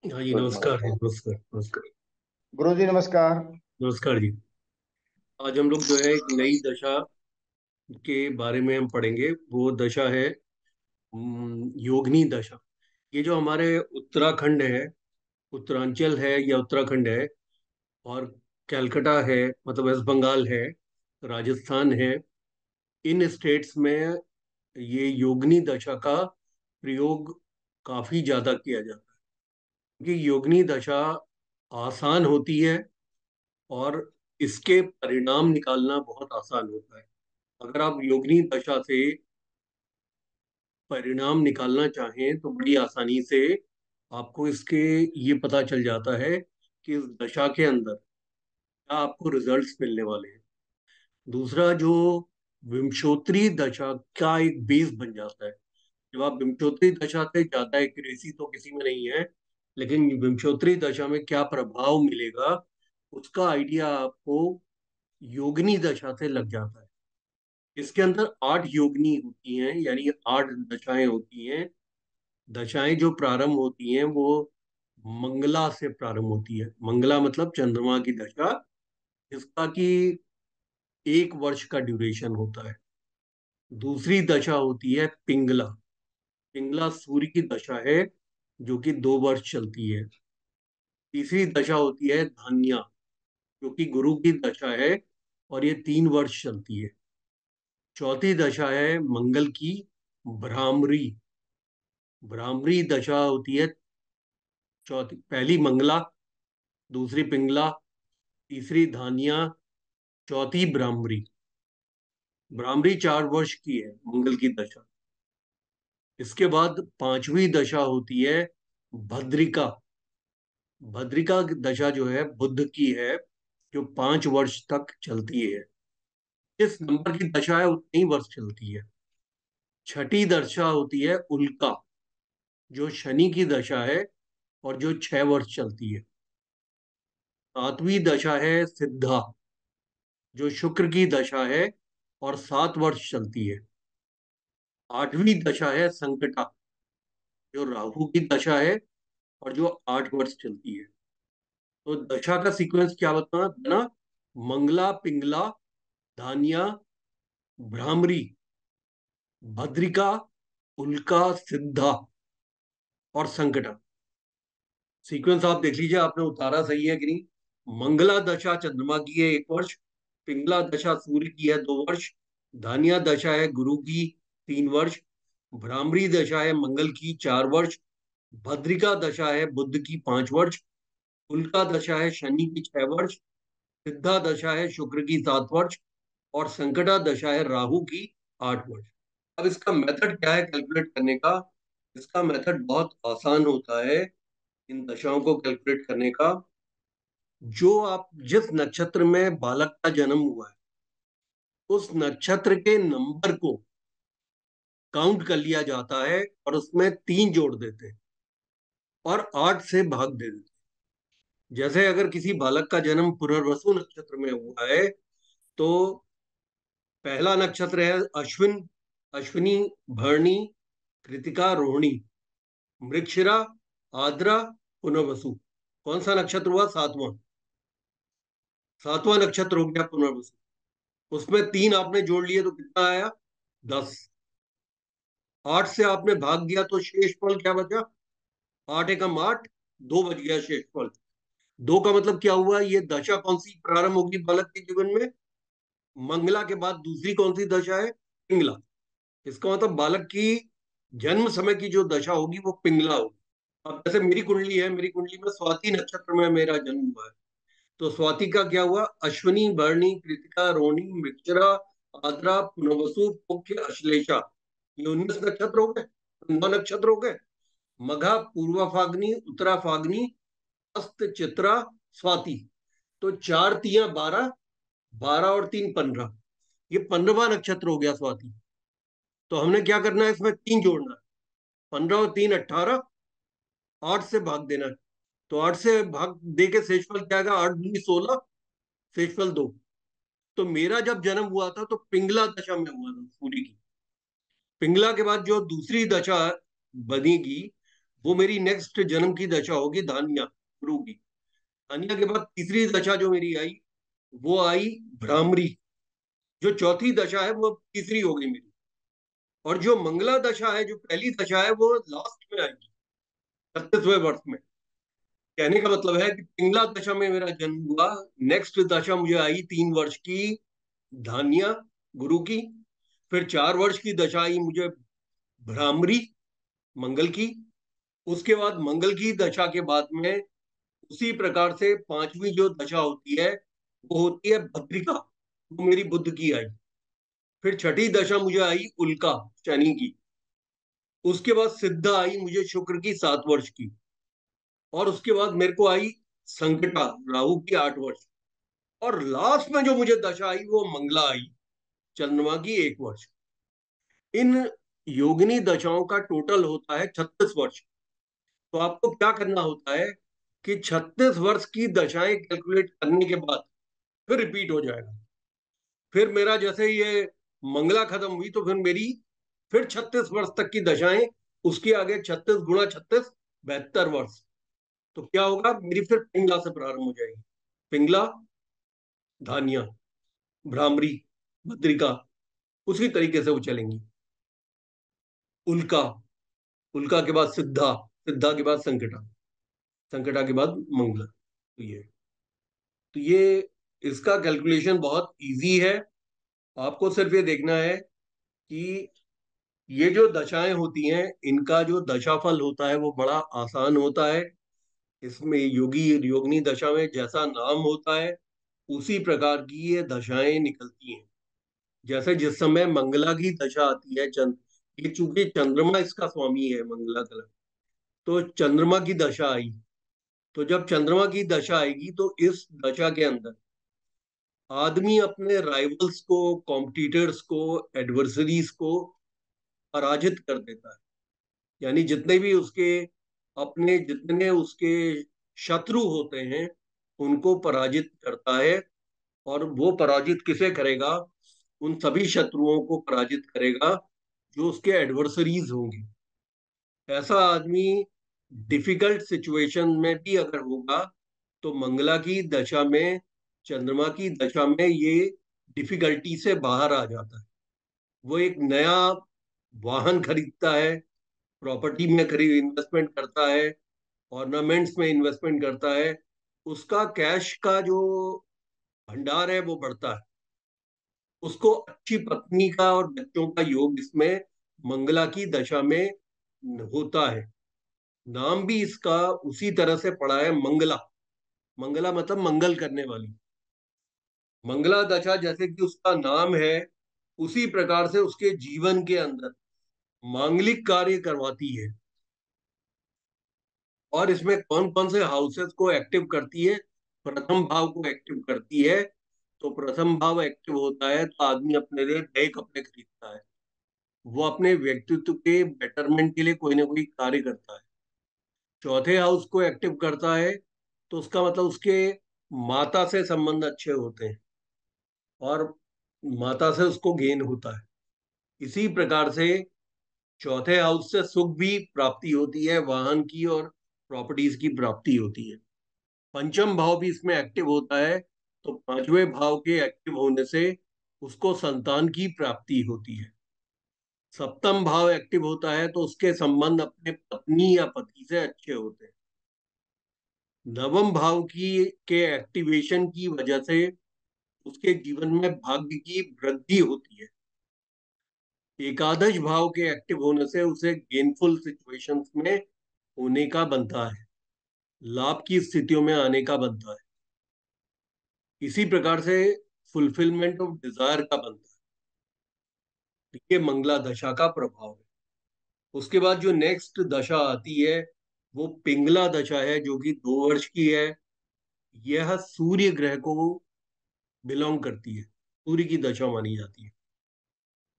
हाँ जी, गुरु नमस्कार जी, नमस्कार। नमस्कार नमस्कार। गुरु जी नमस्कार। नमस्कार जी। आज हम लोग जो है एक नई दशा के बारे में हम पढ़ेंगे। वो दशा है योगिनी दशा। ये जो हमारे उत्तराखंड है, उत्तरांचल है या उत्तराखंड है, और कलकत्ता है, मतलब वेस्ट बंगाल है, राजस्थान है, इन स्टेट्स में ये योगिनी दशा का प्रयोग काफी ज्यादा किया जाता है। क्योंकि योगिनी दशा आसान होती है और इसके परिणाम निकालना बहुत आसान होता है। अगर आप योगिनी दशा से परिणाम निकालना चाहें तो बड़ी आसानी से आपको इसके ये पता चल जाता है कि इस दशा के अंदर क्या आपको रिजल्ट्स मिलने वाले हैं। दूसरा, जो विंशोत्तरी दशा का एक बेस बन जाता है। जब आप विंशोत्तरी दशा से, ज्यादा एक्यूरेसी तो किसी में नहीं है, लेकिन विंशोत्तरी दशा में क्या प्रभाव मिलेगा उसका आइडिया आपको योगिनी दशा से लग जाता है। इसके अंदर 8 योगिनी होती हैं, यानी 8 दशाएं होती हैं। दशाएं जो प्रारंभ होती हैं वो मंगला से प्रारंभ होती है। मंगला मतलब चंद्रमा की दशा, जिसका कि 1 वर्ष का ड्यूरेशन होता है। दूसरी दशा होती है पिंगला। पिंगला सूर्य की दशा है, जो कि 2 वर्ष चलती है। तीसरी दशा होती है धन्या, जो कि गुरु की दशा है, और ये 3 वर्ष चलती है। चौथी दशा है मंगल की, भ्रामरी। भ्रामरी दशा होती है चौथी, पहली मंगला, दूसरी पिंगला, तीसरी धानिया, चौथी भ्रामरी। भ्रामरी 4 वर्ष की है मंगल की दशा। इसके बाद पांचवी दशा होती है भद्रिका। भद्रिका की दशा जो है बुध की है, जो 5 वर्ष तक चलती है। जिस नंबर की दशा है उतनी ही वर्ष चलती है। छठी दशा होती है उल्का, जो शनि की दशा है, और जो 6 वर्ष चलती है। सातवीं दशा है सिद्धा, जो शुक्र की दशा है, और 7 वर्ष चलती है। आठवीं दशा है संकटा, जो राहु की दशा है, और जो 8 वर्ष चलती है। तो दशा का सीक्वेंस क्या बताना बना? मंगला, पिंगला, धानिया, भ्रामरी, भद्रिका, उल्का, सिद्धा और संकटा। सीक्वेंस आप देख लीजिए, आपने उतारा सही है कि नहीं। मंगला दशा चंद्रमा की है 1 वर्ष, पिंगला दशा सूर्य की है 2 वर्ष, धानिया दशा है गुरु की 3 वर्ष, भ्रामरी दशा है मंगल की 4 वर्ष, भद्रिका दशा है बुध की 5 वर्ष, उल्का दशा है शनि की 6 वर्ष, सिद्धा दशा है शुक्र की 7 वर्ष, और संकटा दशा है राहु की 8 वर्ष। अब इसका मेथड क्या है कैलकुलेट करने का? इसका मेथड बहुत आसान होता है इन दशाओं को कैलकुलेट करने का। जो आप जिस नक्षत्र में बालक का जन्म हुआ है, उस नक्षत्र के नंबर को काउंट कर लिया जाता है, और उसमें 3 जोड़ देते हैं और 8 से भाग दे देते हैं। जैसे अगर किसी बालक का जन्म पुनर्वसु नक्षत्र में हुआ है, तो पहला नक्षत्र है अश्विन, अश्विनी, भरणी, कृतिका, रोहिणी, मृगशिरा, आद्रा, पुनर्वसु। कौन सा नक्षत्र हुआ? सातवां। सातवां नक्षत्र हो गया पुनर्वसु। उसमें 3 आपने जोड़ लिए तो कितना आया? 10। 8 से आपने भाग दिया तो शेष फल क्या बचा? 8 एकम 8, 2 बच गया शेष फल। 2 का मतलब क्या हुआ? ये दशा कौन सी प्रारंभ होगी बालक के जीवन में? मंगला के बाद दूसरी कौन सी दशा है? पिंगला। इसका मतलब बालक की जन्म समय की जो दशा होगी वो पिंगला होगी। अब जैसे मेरी कुंडली है, मेरी कुंडली में स्वाति नक्षत्र में मेरा जन्म हुआ है, तो स्वाति का क्या हुआ? अश्विनी, भरणी, कृतिका, रोहिणी, मृगशिरा, आद्रा, पुनर्वसु, पुष्य, अश्लेषा। ये 19 नक्षत्र हो गए, 9 नक्षत्र हो गए। मघा, पूर्वा फागनी, उत्तरा फागनी, हस्त, चित्रा, स्वाति। तो 4 तिया 12, 12 और 3 15। ये 15वां नक्षत्र हो गया स्वाति। तो हमने क्या करना है? इसमें 3 जोड़ना है। 15 और 3 18, 8 से भाग देना है। तो 8 से भाग दे के शेषफल क्या आएगा? 8 दूनी 16, शेषफल 2। तो मेरा जब जन्म हुआ था तो पिंगला दशा में हुआ था सूर्य की। पिंगला के बाद जो दूसरी दशा बनेगी वो मेरी नेक्स्ट जन्म की दशा होगी धान्या, गुरु की। धान्या के बाद तीसरी दशा जो मेरी आई, वो आई भ्रामरी। जो चौथी दशा है वो तीसरी होगी मेरी। और जो मंगला दशा है, जो पहली दशा है, वो लास्ट में आएगी, 36वें वर्ष में। कहने का मतलब है कि पिंगला दशा में मेरा जन्म हुआ। नेक्स्ट दशा मुझे आई 3 वर्ष की धान्या, गुरु की। फिर 4 वर्ष की दशा आई मुझे भ्रामरी, मंगल की। उसके बाद मंगल की दशा के बाद में उसी प्रकार से पांचवी जो दशा होती है वो होती है भद्रिका, वो मेरी बुद्ध की आई। फिर छठी दशा मुझे आई उल्का, शनि की। उसके बाद सिद्धा आई मुझे शुक्र की, 7 वर्ष की। और उसके बाद मेरे को आई संकटा, राहु की, 8 वर्ष। और लास्ट में जो मुझे दशा आई वो मंगला आई, चंद्रमा की, 1 वर्ष। इन योगिनी दशाओं का टोटल होता है 36 वर्ष। तो आपको क्या करना होता है कि 36 वर्ष की दशाएं कैलकुलेट करने के बाद फिर रिपीट हो जाएगा। फिर मेरा जैसे ये मंगला खत्म हुई तो फिर मेरी फिर 36 वर्ष तक की दशाएं, उसके आगे 36 × 36, 72 वर्ष। तो क्या होगा, मेरी फिर पिंगला से प्रारंभ हो जाएगी। पिंगला, धान्या, भ्रामरी, भद्रिका, उसी तरीके से वो चलेंगी। उल्का, उल्का के बाद सिद्धा, सिद्धा के बाद संकटा, संकटा के बाद मंगला। तो ये इसका कैलकुलेशन बहुत इजी है। आपको सिर्फ ये देखना है कि ये जो दशाएं होती हैं, इनका जो दशाफल होता है वो बड़ा आसान होता है। इसमें योगी योगिनी दशा में जैसा नाम होता है उसी प्रकार की ये दशाएं निकलती हैं। जैसे जिस समय मंगला की दशा आती है, चंद्र, ये चूंकि चंद्रमा इसका स्वामी है मंगला ग्रह, तो चंद्रमा की दशा आई। तो जब चंद्रमा की दशा आएगी तो इस दशा के अंदर आदमी अपने राइवल्स को, कॉम्पिटिटर्स को, एडवर्सरीज को पराजित कर देता है। यानी जितने भी उसके अपने जितने उसके शत्रु होते हैं उनको पराजित करता है। और वो पराजित किसे करेगा, उन सभी शत्रुओं को पराजित करेगा जो उसके एडवर्सरीज होंगे। ऐसा आदमी डिफिकल्ट सिचुएशन में भी अगर होगा तो मंगला की दशा में, चंद्रमा की दशा में ये डिफिकल्टी से बाहर आ जाता है। वो एक नया वाहन खरीदता है, प्रॉपर्टी में खरीद इन्वेस्टमेंट करता है, ऑर्नामेंट्स में इन्वेस्टमेंट करता है। उसका कैश का जो भंडार है वो बढ़ता है। उसको अच्छी पत्नी का और बच्चों का योग इसमें मंगला की दशा में होता है। नाम भी इसका उसी तरह से पड़ा है, मंगला। मंगला मतलब मंगल करने वाली। मंगला दशा जैसे कि उसका नाम है, उसी प्रकार से उसके जीवन के अंदर मांगलिक कार्य करवाती है। और इसमें कौन कौन से हाउसेस को एक्टिव करती है, प्रथम भाव को एक्टिव करती है। तो प्रथम भाव एक्टिव होता है तो आदमी अपने लिए नए कपड़े खरीदता है। वो अपने व्यक्तित्व के बेटरमेंट के लिए कोई ना कोई कार्य करता है। चौथे हाउस को एक्टिव करता है तो उसका मतलब उसके माता से संबंध अच्छे होते हैं और माता से उसको गेन होता है। इसी प्रकार से चौथे हाउस से सुख भी प्राप्ति होती है, वाहन की और प्रॉपर्टीज की प्राप्ति होती है। पंचम भाव भी इसमें एक्टिव होता है तो पांचवें भाव के एक्टिव होने से उसको संतान की प्राप्ति होती है। सप्तम भाव एक्टिव होता है तो उसके संबंध अपने पत्नी या पति से अच्छे होते हैं। नवम भाव की के एक्टिवेशन की वजह से उसके जीवन में भाग्य की वृद्धि होती है। एकादश भाव के एक्टिव होने से उसे गेनफुल सिचुएशंस में होने का बनता है, लाभ की स्थितियों में आने का बनता है। इसी प्रकार से फुलफिलमेंट ऑफ डिजायर का बनता है। ये मंगला दशा का प्रभाव है। उसके बाद जो नेक्स्ट दशा आती है वो पिंगला दशा है, जो कि 2 वर्ष की है। यह सूर्य ग्रह को बिलोंग करती है, सूर्य की दशा मानी जाती है।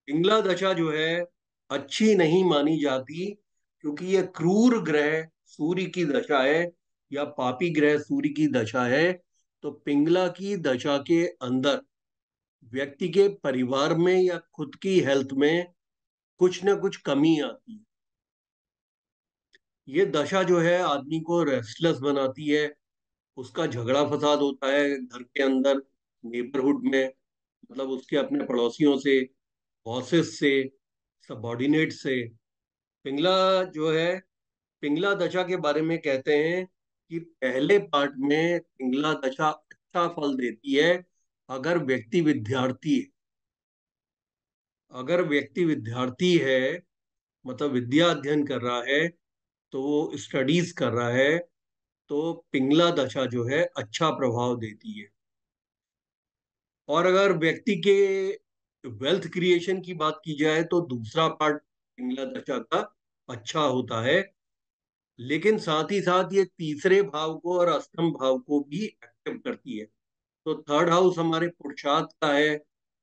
पिंगला दशा जो है अच्छी नहीं मानी जाती, क्योंकि यह क्रूर ग्रह सूर्य की दशा है या पापी ग्रह सूर्य की दशा है। तो पिंगला की दशा के अंदर व्यक्ति के परिवार में या खुद की हेल्थ में कुछ ना कुछ कमी आती है। ये दशा जो है आदमी को रेस्टलेस बनाती है। उसका झगड़ा फसाद होता है घर के अंदर, नेबरहुड में, मतलब उसके अपने पड़ोसियों से, बॉसेस से, सबॉर्डिनेट से। पिंगला जो है, पिंगला दशा के बारे में कहते हैं कि पहले पार्ट में पिंगला दशा अच्छा फल देती है अगर व्यक्ति विद्यार्थी है। अगर व्यक्ति विद्यार्थी है, मतलब विद्या अध्ययन कर रहा है, तो वो स्टडीज कर रहा है, तो पिंगला दशा जो है अच्छा प्रभाव देती है। और अगर व्यक्ति के वेल्थ क्रिएशन की बात की जाए तो दूसरा पार्ट पिंगला दशा का अच्छा होता है। लेकिन साथ ही साथ ये तीसरे भाव को और अष्टम भाव को भी एक्टिव करती है। तो थर्ड हाउस हमारे पुरुषार्थ का है,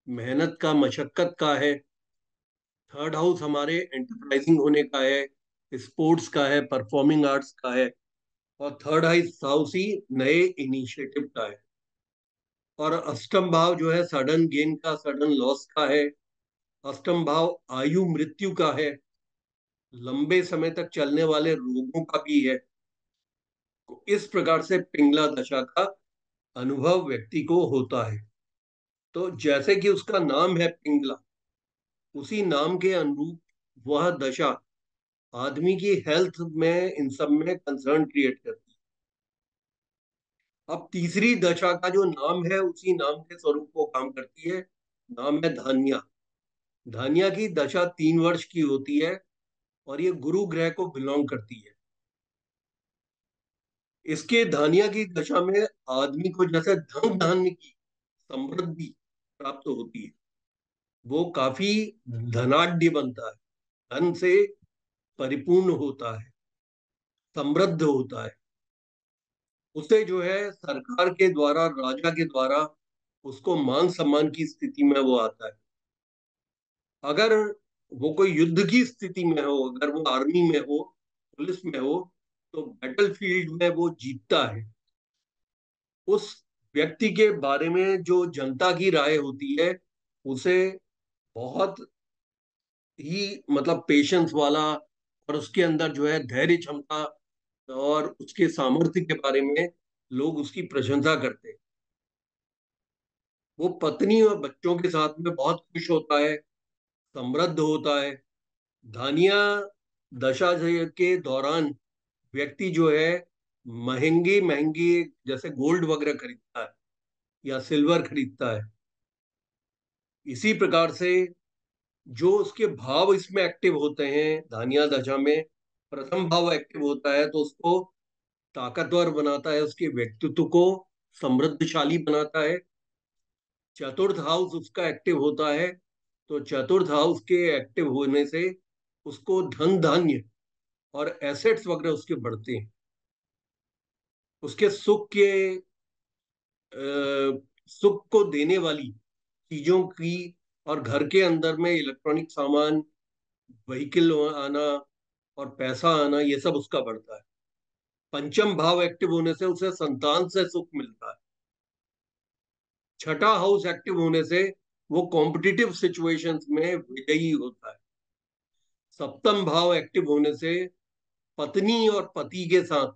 मेहनत का, मशक्कत का है। थर्ड हाउस हमारे एंटरप्राइजिंग होने का है, स्पोर्ट्स का है, परफॉर्मिंग आर्ट्स का है। और थर्ड हाउस ही नए इनिशिएटिव का है। और अष्टम भाव जो है सडन गेन का, सडन लॉस का है। अष्टम भाव आयु मृत्यु का है, लंबे समय तक चलने वाले रोगों का भी है। तो इस प्रकार से पिंगला दशा का अनुभव व्यक्ति को होता है। तो जैसे कि उसका नाम है पिंगला, उसी नाम के अनुरूप वह दशा आदमी की हेल्थ में, इन सब में कंसर्न क्रिएट करती है। अब तीसरी दशा का जो नाम है उसी नाम के स्वरूप को काम करती है। नाम है धान्या। धान्या की दशा 3 वर्ष की होती है और ये गुरु ग्रह को बिलोंग करती है। इसके धान्या की दशा में आदमी को जैसे धन धान्य की समृद्धि प्राप्त होती है, वो काफी धनाढ्य बनता है, धन से परिपूर्ण होता है, समृद्ध होता है। उसे जो है सरकार के द्वारा, राजा के द्वारा उसको मान सम्मान की स्थिति में वो आता है। अगर वो कोई युद्ध की स्थिति में हो, अगर वो आर्मी में हो, पुलिस में हो, तो बैटल फील्ड में वो जीतता है। उस व्यक्ति के बारे में जो जनता की राय होती है, उसे बहुत ही, मतलब पेशेंस वाला, और उसके अंदर जो है धैर्य क्षमता और उसके सामर्थ्य के बारे में लोग उसकी प्रशंसा करते हैं। वो पत्नी और बच्चों के साथ में बहुत खुश होता है, समृद्ध होता है। धानिया दशा के दौरान व्यक्ति जो है महंगी महंगी, जैसे गोल्ड वगैरह खरीदता है या सिल्वर खरीदता है। इसी प्रकार से जो उसके भाव इसमें एक्टिव होते हैं धानिया दशा में, प्रथम भाव एक्टिव होता है तो उसको ताकतवर बनाता है, उसके व्यक्तित्व को समृद्धशाली बनाता है। चतुर्थ हाउस उसका एक्टिव होता है तो चतुर्थ हाउस के एक्टिव होने से उसको धन धान्य और एसेट्स वगैरह उसके बढ़ते हैं। उसके सुख के, सुख को देने वाली चीजों की, और घर के अंदर में इलेक्ट्रॉनिक सामान, व्हीकल आना और पैसा आना, ये सब उसका बढ़ता है। पंचम भाव एक्टिव होने से उसे संतान से सुख मिलता है। छठा हाउस एक्टिव होने से वो कॉम्पिटिटिव सिचुएशंस में विजयी होता है। सप्तम भाव एक्टिव होने से पत्नी और पति के साथ,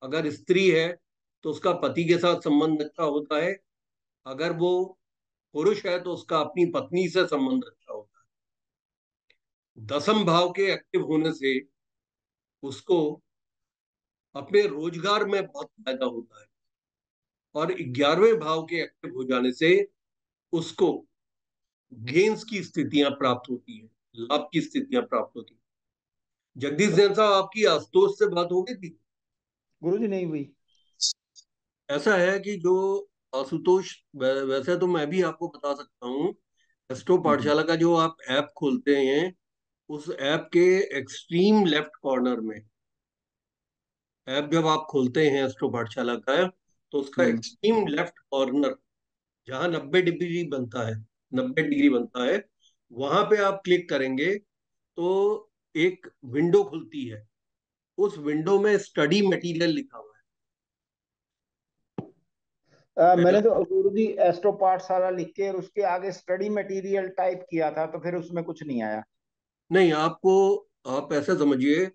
अगर स्त्री है तो उसका पति के साथ संबंध अच्छा होता है। अगर वो पुरुष है तो उसका अपनी पत्नी से संबंध अच्छा होता है। दसम भाव के एक्टिव होने से उसको अपने रोजगार में बहुत फायदा होता है। और 11वें भाव के एक्टिव हो जाने से उसको गेन्स की स्थितियां प्राप्त होती है, लाभ की स्थितियां प्राप्त होती है। जगदीश जैन साहब, आपकी आशुतोष से बात हो गई थी? गुरुजी नहीं हुई। ऐसा है कि जो आशुतोष, वैसे तो मैं भी आपको बता सकता हूँ। एस्ट्रो हम्म। पाठशाला का जो आप ऐप खोलते हैं, उस ऐप के एक्सट्रीम लेफ्ट कॉर्नर में, ऐप जब आप खोलते हैं एस्ट्रो पाठशाला का, तो उसका हम्म। एक्सट्रीम लेफ्ट कॉर्नर, जहाँ 90 डिग्री बनता है, 90 डिग्री बनता है, वहां पे आप क्लिक करेंगे तो एक विंडो खुलती है। उस विंडो में स्टडी मटेरियल लिखा हुआ है। मैंने तो गुरुजी एस्ट्रो पाठशाला लिख के और उसके आगे स्टडी मटेरियल टाइप किया था, तो फिर उसमें कुछ नहीं आया। नहीं, आपको, आप ऐसे समझिए,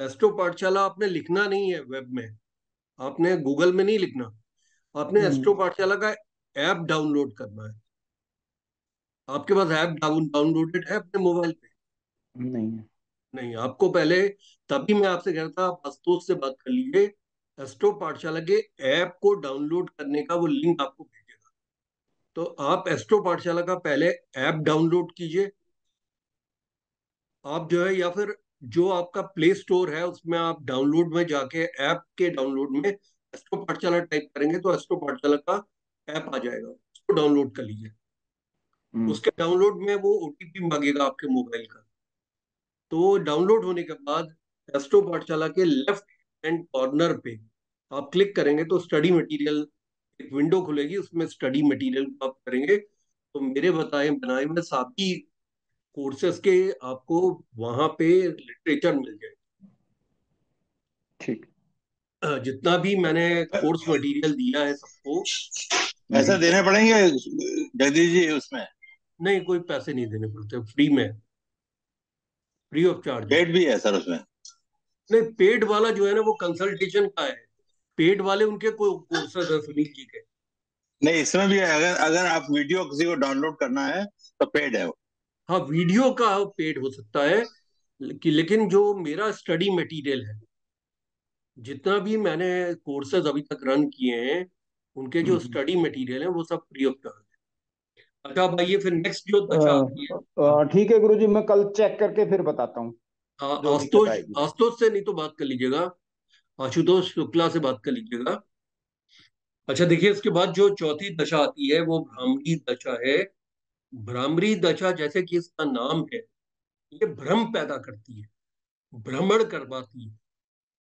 एस्ट्रो पाठशाला आपने लिखना नहीं है वेब में, आपने गूगल में नहीं लिखना, आपने एस्ट्रो हम्म। पाठशाला का ऐप डाउनलोड करना है। आपके पास ऐप डाउनलोडेड है अपने मोबाइल पे? नहीं है। नहीं, आपको पहले, तभी मैं आपसे कह रहा था आप आशुतोष से बात कर लीजिए। एस्ट्रो पाठशाला के ऐप को डाउनलोड करने का वो लिंक आपको भेजेगा। तो आप एस्ट्रो पाठशाला का पहले ऐप डाउनलोड कीजिए। आप जो है, या फिर जो आपका प्ले स्टोर है उसमें आप डाउनलोड में जाके ऐप के डाउनलोड में एस्ट्रो पाठशाला टाइप करेंगे तो एस्ट्रो पाठशाला का ऐप आ जाएगा, उसको डाउनलोड कर लीजिए। हम्म। उसके डाउनलोड में वो ओटीपी मांगेगा आपके मोबाइल का। तो डाउनलोड होने के बाद एस्ट्रो पाठशाला के लेफ्ट हैंड कॉर्नर पे आप क्लिक करेंगे तो स्टडी मटेरियल एक विंडो खुलेगी, उसमें स्टडी मटेरियल को आप करेंगे तो मेरे बताए बनाए में सभी कोर्सेज के आपको वहां पे लिटरेचर मिल जाए। ठीक। जितना भी मैंने कोर्स मटेरियल दिया है सबको। हम्म। पैसा देने पड़ेंगे जगदीश जी उसमें? नहीं, कोई पैसे नहीं देने पड़ते, फ्री में, फ्री ऑफ चार्ज है। पेड भी है सर उसमें? नहीं, पेड वाला जो है ना वो कंसल्टेशन का है। पेड वाले उनके कोई कोर्सेज है सुनील जी के। नहीं, इसमें भी है। अगर अगर आप वीडियो किसी को डाउनलोड करना है तो पेड है वो। हाँ, वीडियो का पेड हो सकता है, लेकिन जो मेरा स्टडी मटेरियल है, जितना भी मैंने कोर्सेज अभी तक रन किए हैं, उनके जो हम्म। स्टडी मटेरियल है वो सब फ्री ऑफ चार्ज है। अच्छा भाई, ये फिर नेक्स्ट जो दशा आती है। हाँ, ठीक है गुरुजी, मैं कल चेक करके फिर बताता हूँ जो दिक्कत आशुतोष आएगी। आशुतोष से नहीं तो बात कर लीजिएगा, आशुतोष शुक्ला से बात कर लीजिएगा। अच्छा देखिए, इसके बाद जो चौथी दशा आती है वो भ्रामरी दशा है। भ्रामरी दशा, जैसे कि इसका नाम है, ये भ्रम पैदा करती है, भ्रमण करवाती है।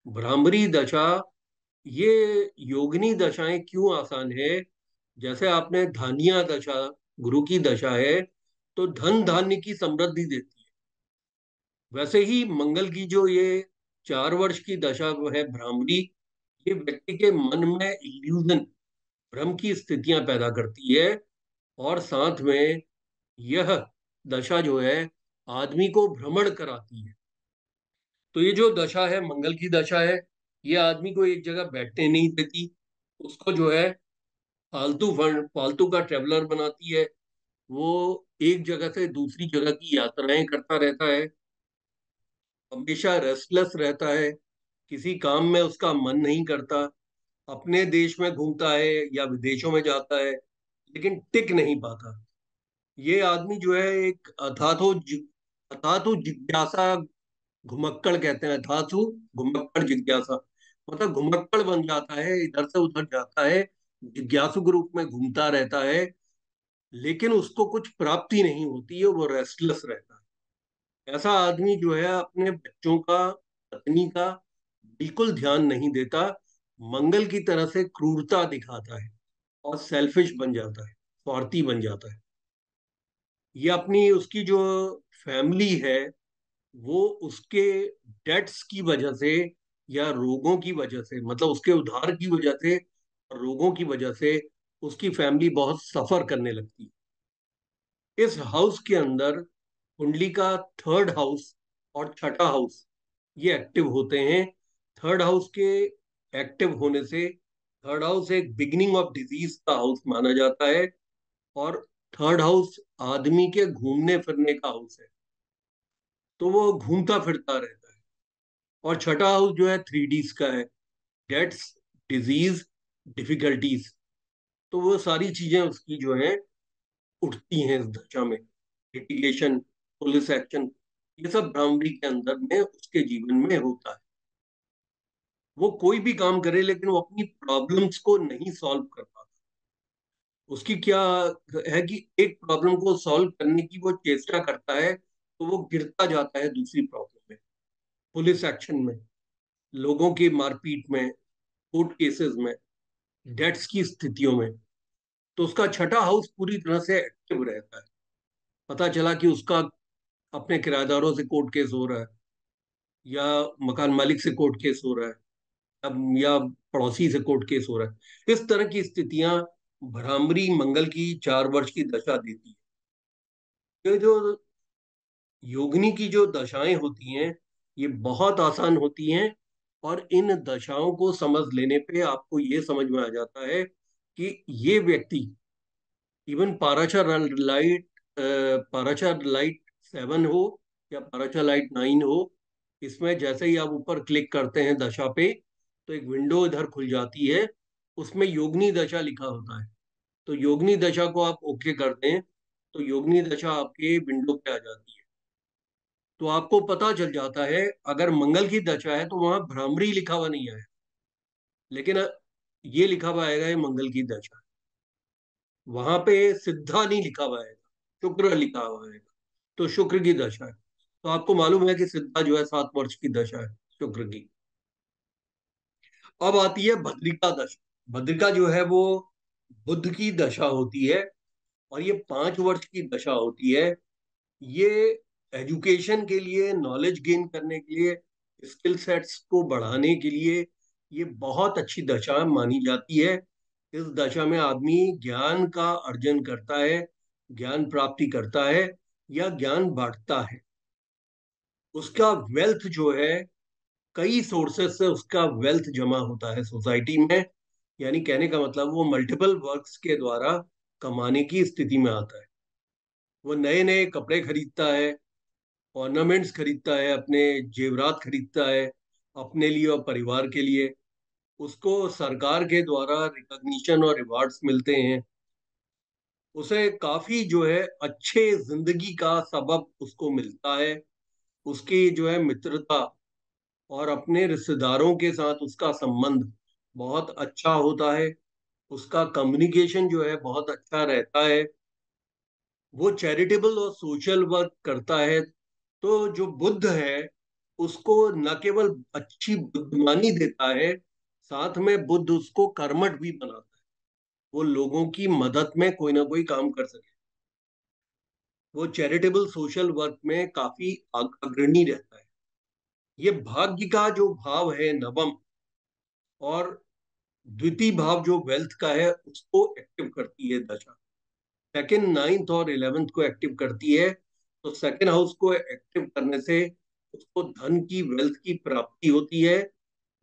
भ्रामरी दशा, ये योगिनी दशाएं क्यों आसान है? जैसे आपने धानिया दशा, गुरु की दशा है, तो धन धान्य की समृद्धि देती है। वैसे ही मंगल की जो ये 4 वर्ष की दशा वो है भ्रामरी, ये व्यक्ति के मन में इल्यूजन, भ्रम की स्थितियां पैदा करती है। और साथ में यह दशा जो है आदमी को भ्रमण कराती है। तो ये जो दशा है मंगल की दशा है, ये आदमी को एक जगह बैठने नहीं देती, उसको जो है फालतू का ट्रेवलर बनाती है। वो एक जगह से दूसरी जगह की यात्राएं करता रहता है, हमेशा रेस्टलेस रहता है, किसी काम में उसका मन नहीं करता, अपने देश में घूमता है या विदेशों में जाता है, लेकिन टिक नहीं पाता। ये आदमी जो है एक अथाथु जिज्ञासा, घुमक्कड़ कहते हैं, अथाथु घुमक्कड़ जिज्ञासा, मतलब घुमक्कड़ बन जाता है, इधर से उधर जाता है, जिज्ञासु के रूप में घूमता रहता है, लेकिन उसको कुछ प्राप्ति नहीं होती है, वो रेस्टलेस रहता है। ऐसा आदमी जो है अपने बच्चों का, पत्नी का बिल्कुल ध्यान नहीं देता, मंगल की तरह से क्रूरता दिखाता है और सेल्फिश बन जाता है, स्वार्थी बन जाता है। ये अपनी उसकी जो फैमिली है, वो उसके डेट्स की वजह से या रोगों की वजह से, मतलब उसके उधार की वजह से और रोगों की वजह से उसकी फैमिली बहुत सफर करने लगती है। इस हाउस के अंदर कुंडली का थर्ड हाउस और छठा हाउस ये एक्टिव होते हैं। थर्ड हाउस के एक्टिव होने से, थर्ड हाउस एक बिगिनिंग ऑफ डिजीज का हाउस माना जाता है, और थर्ड हाउस आदमी के घूमने फिरने का हाउस है, तो वो घूमता फिरता रहता है। और छठा हाउस जो है 3Ds का है, डेट्स, डिजीज, डिफिकल्टीज। तो वो सारी चीजें उसकी जो है उठती हैं इस दशा में, लिटिगेशन, पुलिस एक्शन, ये सब भ्रामरी के अंदर में उसके जीवन में होता है। वो कोई भी काम करे लेकिन वो अपनी प्रॉब्लम्स को नहीं सॉल्व कर पाता। उसकी क्या है कि एक प्रॉब्लम को सॉल्व करने की वो चेष्टा करता है तो वो गिरता जाता है दूसरी प्रॉब्लम में, पुलिस एक्शन में, लोगों की मारपीट में, कोर्ट केसेस में, डेट्स की स्थितियों में। तो उसका छठा हाउस पूरी तरह से एक्टिव रहता है। पता चला कि उसका अपने किराएदारों से कोर्ट केस हो रहा है, या मकान मालिक से कोर्ट केस हो रहा है, या पड़ोसी से कोर्ट केस हो रहा है। इस तरह की स्थितियां भ्रामरी मंगल की 4 वर्ष की दशा देती है। ये जो योगिनी की जो दशाएं होती हैं, ये बहुत आसान होती हैं। और इन दशाओं को समझ लेने पे आपको ये समझ में आ जाता है कि ये व्यक्ति इवन पाराचार लाइट 7 हो या पाराचार लाइट 9 हो, इसमें जैसे ही आप ऊपर क्लिक करते हैं दशा पे, तो एक विंडो इधर खुल जाती है, उसमें योगिनी दशा लिखा होता है। तो योगिनी दशा को आप ओके करते हैं तो योगिनी दशा आपके विंडो पे आ जाती है। तो आपको पता चल जाता है, अगर मंगल की दशा है तो वहां भ्रामरी लिखा हुआ नहीं है, लेकिन ये लिखा हुआ आएगा ये मंगल की दशा है। वहां पे सिद्धा नहीं लिखा हुआ आएगा, शुक्र लिखा हुआ आएगा, तो शुक्र की दशा है। तो आपको मालूम है कि सिद्धा जो है 7 वर्ष की दशा है शुक्र की। अब आती है भद्रिका दशा। भद्रिका जो है वो बुध की दशा होती है, और ये 5 वर्ष की दशा होती है। ये एजुकेशन के लिए, नॉलेज गेन करने के लिए, स्किल सेट्स को बढ़ाने के लिए ये बहुत अच्छी दशा मानी जाती है। इस दशा में आदमी ज्ञान का अर्जन करता है, ज्ञान प्राप्ति करता है या ज्ञान बांटता है। उसका वेल्थ जो है, कई सोर्सेस से उसका वेल्थ जमा होता है सोसाइटी में। यानी कहने का मतलब वो मल्टीपल वर्क्स के द्वारा कमाने की स्थिति में आता है। वो नए नए कपड़े खरीदता है, ऑर्नामेंट्स खरीदता है, अपने जेवरात खरीदता है अपने लिए और परिवार के लिए। उसको सरकार के द्वारा रिकॉग्निशन और रिवार्ड्स मिलते हैं। उसे काफी जो है अच्छे जिंदगी का सबब उसको मिलता है। उसकी जो है मित्रता और अपने रिश्तेदारों के साथ उसका संबंध बहुत अच्छा होता है। उसका कम्युनिकेशन जो है बहुत अच्छा रहता है। वो चैरिटेबल और सोशल वर्क करता है। तो जो बुद्ध है उसको न केवल अच्छी बुद्धिमानी देता है, साथ में बुद्ध उसको कर्मठ भी बनाता है। वो लोगों की मदद में कोई ना कोई काम कर सके। वो चैरिटेबल सोशल वर्क में काफी अग्रणी रहता है। ये भाग्य का जो भाव है नवम, और द्वितीय भाव जो वेल्थ का है उसको एक्टिव करती है दशा। सेकंड, नाइन्थ और 11th को एक्टिव करती है। तो सेकंड हाउस को एक्टिव करने से उसको धन की, वेल्थ की प्राप्ति होती है।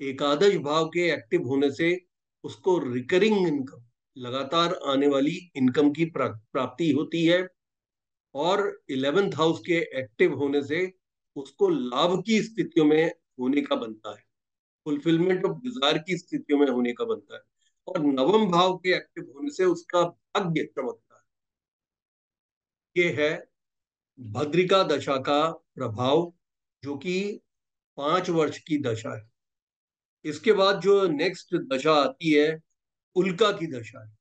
एकादश भाव के एक्टिव होने से उसको रिकरिंग इनकम, लगातार आने वाली इनकम की प्राप्ति होती है। और 11th हाउस के एक्टिव होने से उसको लाभ की स्थितियों में होने का बनता है, फुलफिलमेंट ऑफ डिजायर की स्थितियों में होने का बनता है। और नवम भाव के एक्टिव होने से उसका भाग्य चमकता है। ये है भद्रिका दशा का प्रभाव, जो कि 5 वर्ष की दशा है। इसके बाद जो नेक्स्ट दशा आती है, उल्का की दशा है।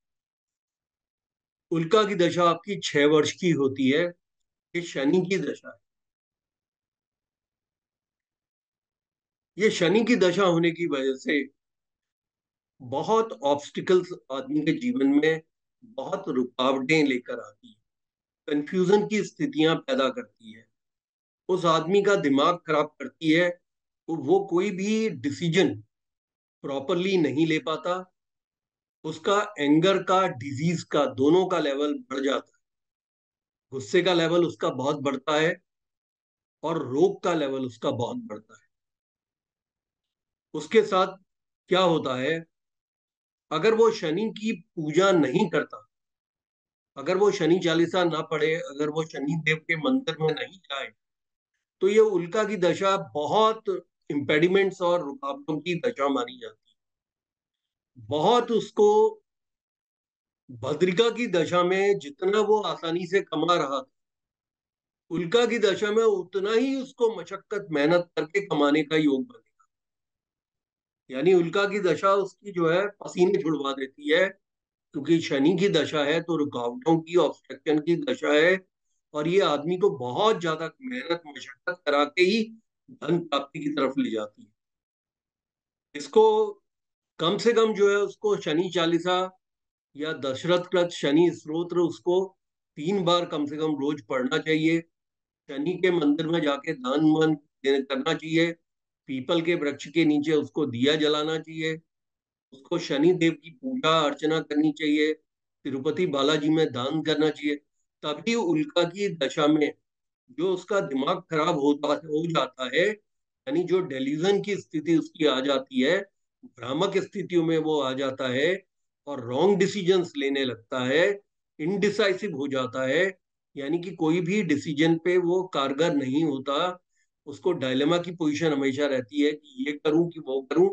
उल्का की दशा आपकी 6 वर्ष की होती है। ये शनि की दशा है। ये शनि की दशा होने की वजह से बहुत ऑब्स्टिकल्स आदमी के जीवन में, बहुत रुकावटें लेकर आती है, कंफ्यूजन की स्थितियां पैदा करती है, उस आदमी का दिमाग खराब करती है। तो वो कोई भी डिसीजन प्रॉपरली नहीं ले पाता। उसका एंगर का, डिजीज का, दोनों का लेवल बढ़ जाता है। गुस्से का लेवल उसका बहुत बढ़ता है और रोग का लेवल उसका बहुत बढ़ता है। उसके साथ क्या होता है, अगर वो शनि की पूजा नहीं करता, अगर वो शनि चालीसा ना पढ़े, अगर वो शनि देव के मंदिर में नहीं जाए, तो ये उल्का की दशा बहुत इम्पेडिमेंट्स और रुकावटों की दशा मानी जाती है। बहुत उसको भद्रिका की दशा में जितना वो आसानी से कमा रहा था, उल्का की दशा में उतना ही उसको मशक्कत मेहनत करके कमाने का योग बनेगा। यानी उल्का की दशा उसकी जो है पसीने छुड़वा देती है, क्योंकि शनि की दशा है तो रुकावटों की, ऑब्स्ट्रक्शन की दशा है। और ये आदमी को बहुत ज्यादा मेहनत मशक्कत करा के ही धन प्राप्ति की तरफ ले जाती है। इसको कम से कम जो है उसको शनि चालीसा या दशरथ कृत शनि स्तोत्र उसको 3 बार कम से कम रोज पढ़ना चाहिए। शनि के मंदिर में जाके दान मान करना चाहिए। पीपल के वृक्ष के नीचे उसको दिया जलाना चाहिए। उसको शनि देव की पूजा अर्चना करनी चाहिए। तिरुपति बालाजी में दान करना चाहिए। तभी उल्का की दशा में जो उसका दिमाग खराब होता हो जाता है, यानी जो डेल्यूजन की स्थिति उसकी आ जाती है, भ्रामक स्थितियों में वो आ जाता है और रॉन्ग डिसीजंस लेने लगता है, इनडिसाइसिव हो जाता है, यानी कि कोई भी डिसीजन पे वो कारगर नहीं होता, उसको डायलेमा की पोजीशन हमेशा रहती है कि ये करूं कि वो करूं,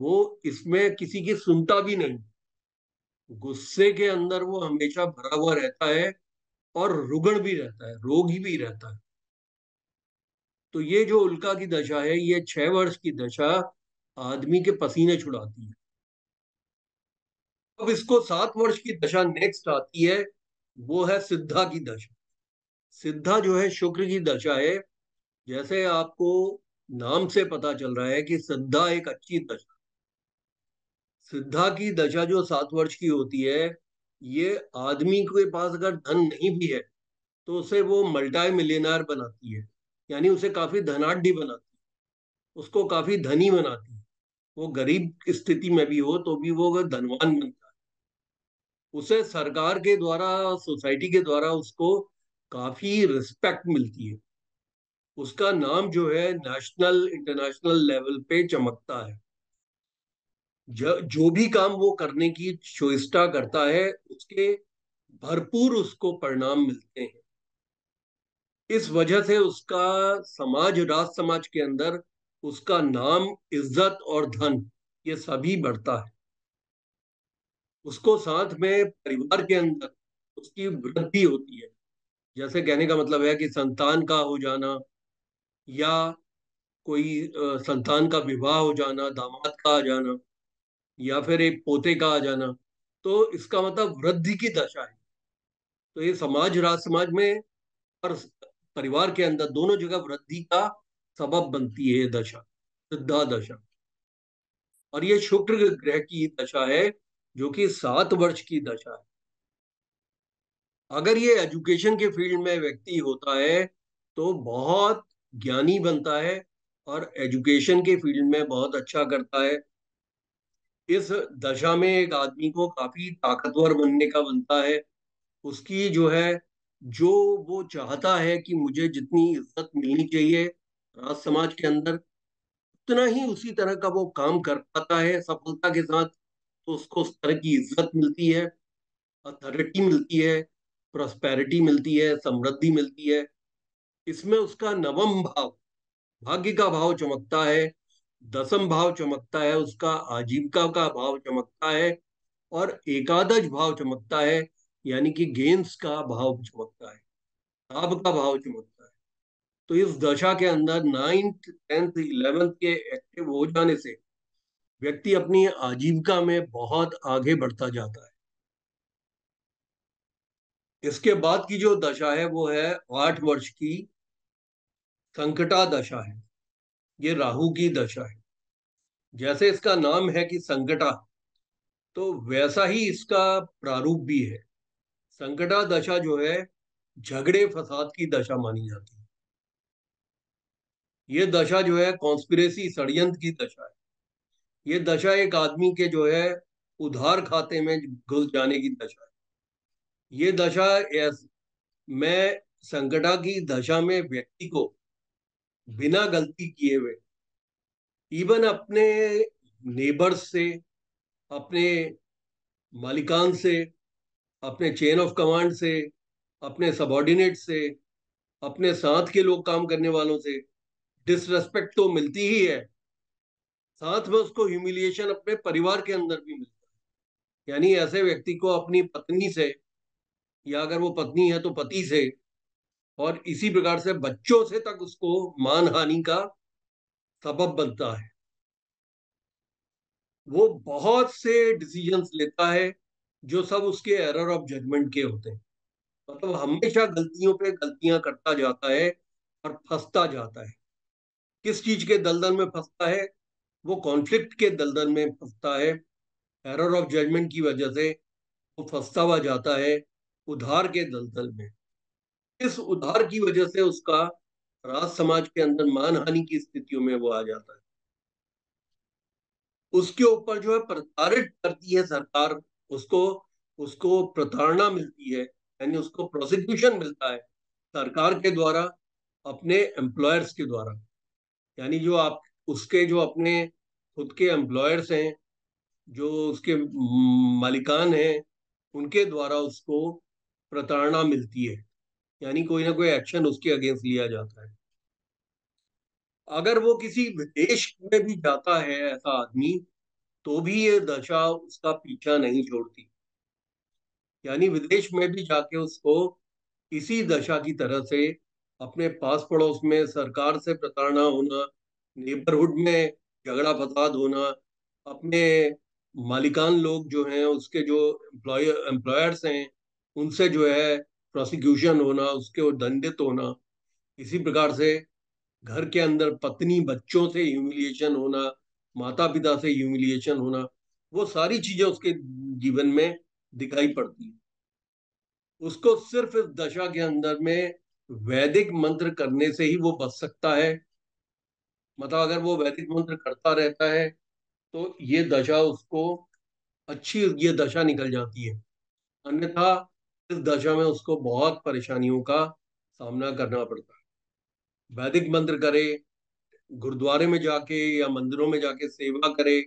वो इसमें किसी की सुनता भी नहीं, गुस्से के अंदर वो हमेशा भरा हुआ रहता है और रुग्ण भी रहता है, रोगी भी रहता है। तो ये जो उल्का की दशा है, ये 6 वर्ष की दशा आदमी के पसीने छुड़ाती है। अब इसको 7 वर्ष की दशा नेक्स्ट आती है, वो है सिद्धा की दशा। सिद्धा जो है शुक्र की दशा है। जैसे आपको नाम से पता चल रहा है कि सिद्धा एक अच्छी दशा। सिद्धा की दशा जो 7 वर्ष की होती है, ये आदमी के पास अगर धन नहीं भी है तो उसे वो मल्टी मिलियनर बनाती है, यानी उसे काफी धनाढ़ बनाती है, उसको काफी धनी बनाती है। वो गरीब स्थिति में भी हो तो भी वो धनवान बनता है। उसे सरकार के द्वारा, सोसाइटी के द्वारा उसको काफी रिस्पेक्ट मिलती है। उसका नाम जो है नेशनल इंटरनेशनल लेवल पे चमकता है। जो भी काम वो करने की चेष्टा करता है, उसके भरपूर उसको परिणाम मिलते हैं। इस वजह से उसका समाज, राज समाज के अंदर उसका नाम, इज्जत और धन, ये सभी बढ़ता है। उसको साथ में परिवार के अंदर उसकी वृद्धि होती है। जैसे कहने का मतलब है कि संतान का हो जाना, या कोई संतान का विवाह हो जाना, दामाद का आ जाना, या फिर एक पोते का आ जाना, तो इसका मतलब वृद्धि की दशा है। तो ये समाज, राज समाज में और परिवार के अंदर दोनों जगह वृद्धि का सबब बनती है ये दशा, सिद्धा दशा। और ये शुक्र ग्रह की दशा है, जो कि 7 वर्ष की दशा है। अगर ये एजुकेशन के फील्ड में व्यक्ति होता है तो बहुत ज्ञानी बनता है और एजुकेशन के फील्ड में बहुत अच्छा करता है। इस दशा में एक आदमी को काफी ताकतवर बनने का बनता है। उसकी जो है, जो वो चाहता है कि मुझे जितनी इज्जत मिलनी चाहिए राज समाज के अंदर, उतना ही उसी तरह का वो काम कर पाता है सफलता के साथ, तो उसको उस तरह की इज्जत मिलती है, अथॉरिटी मिलती है, प्रोस्पेरिटी मिलती है, समृद्धि मिलती है। इसमें उसका नवम भाव, भाग्य का भाव चमकता है, दसम भाव चमकता है, उसका आजीविका का भाव चमकता है, और एकादश भाव चमकता है, यानी कि गेंस का भाव चमकता है, लाभ का भाव चमकता है। तो इस दशा के अंदर 9th 10th 11th के एक्टिव हो जाने से व्यक्ति अपनी आजीविका में बहुत आगे बढ़ता जाता है। इसके बाद की जो दशा है वो है 8 वर्ष की संकटा दशा है। ये राहु की दशा है। जैसे इसका नाम है कि संकटा, तो वैसा ही इसका प्रारूप भी है। संकटा दशा जो है, झगड़े फसाद की दशा मानी जाती है। ये दशा जो है कॉन्स्पिरेसी, षड्यंत्र की दशा है। ये दशा एक आदमी के जो है उधार खाते में घुस जाने की दशा है। ये दशा में, संकटा की दशा में व्यक्ति को बिना गलती किए हुए, इवन अपने नेबर्स से, अपने मालिकान से, अपने चेन ऑफ कमांड से, अपने सबॉर्डिनेट से, अपने साथ के लोग काम करने वालों से डिसरेस्पेक्ट तो मिलती ही है, साथ में उसको ह्यूमिलिएशन अपने परिवार के अंदर भी मिलता है। यानी ऐसे व्यक्ति को अपनी पत्नी से, या अगर वो पत्नी है तो पति से, और इसी प्रकार से बच्चों से तक उसको मान हानि का सबब बनता है। वो बहुत से डिसीजंस लेता है जो सब उसके एरर ऑफ जजमेंट के होते हैं। मतलब हमेशा गलतियों पे गलतियां करता जाता है और फंसता जाता है। किस चीज के दलदल में फंसता है? वो कॉन्फ्लिक्ट के दलदल में फंसता है, एरर ऑफ जजमेंट की वजह से वो फंसता हुआ जाता है उधार के दलदल में। इस उधार की वजह से उसका राज समाज के अंदर मानहानि की स्थितियों में वो आ जाता है। उसके ऊपर जो है प्रताड़ित करती है सरकार, उसको उसको प्रताड़ना मिलती है, यानी उसको प्रोसिक्यूशन मिलता है सरकार के द्वारा, अपने एम्प्लॉयर्स के द्वारा। यानी जो आप उसके जो अपने खुद के एम्प्लॉयर्स हैं, जो उसके मालिकान हैं, उनके द्वारा उसको प्रताड़ना मिलती है, यानी कोई ना कोई एक्शन उसके अगेंस्ट लिया जाता है। अगर वो किसी विदेश में भी जाता है ऐसा आदमी, तो भी ये दशा उसका पीछा नहीं छोड़ती। यानी विदेश में भी जाके उसको इसी दशा की तरह से अपने पास पड़ोस में सरकार से प्रताड़ना होना, नेबरहुड में झगड़ा फसाद होना, अपने मालिकान लोग जो हैं उसके जो एम्प्लॉयर्स हैं उनसे जो है प्रोसिक्यूशन होना, उसके दंडित होना, इसी प्रकार से घर के अंदर पत्नी बच्चों से ह्यूमिलिएशन होना, माता पिता से ह्यूमिलिएशन होना, वो सारी चीजें उसके जीवन में दिखाई पड़ती है। उसको सिर्फ इस दशा के अंदर में वैदिक मंत्र करने से ही वो बच सकता है। मतलब अगर वो वैदिक मंत्र करता रहता है तो ये दशा उसको अच्छी ये दशा निकल जाती है। अन्यथा इस दशा में उसको बहुत परेशानियों का सामना करना पड़ता है। वैदिक मंत्र करे, गुरुद्वारे में जाके या मंदिरों में जाके सेवा करे,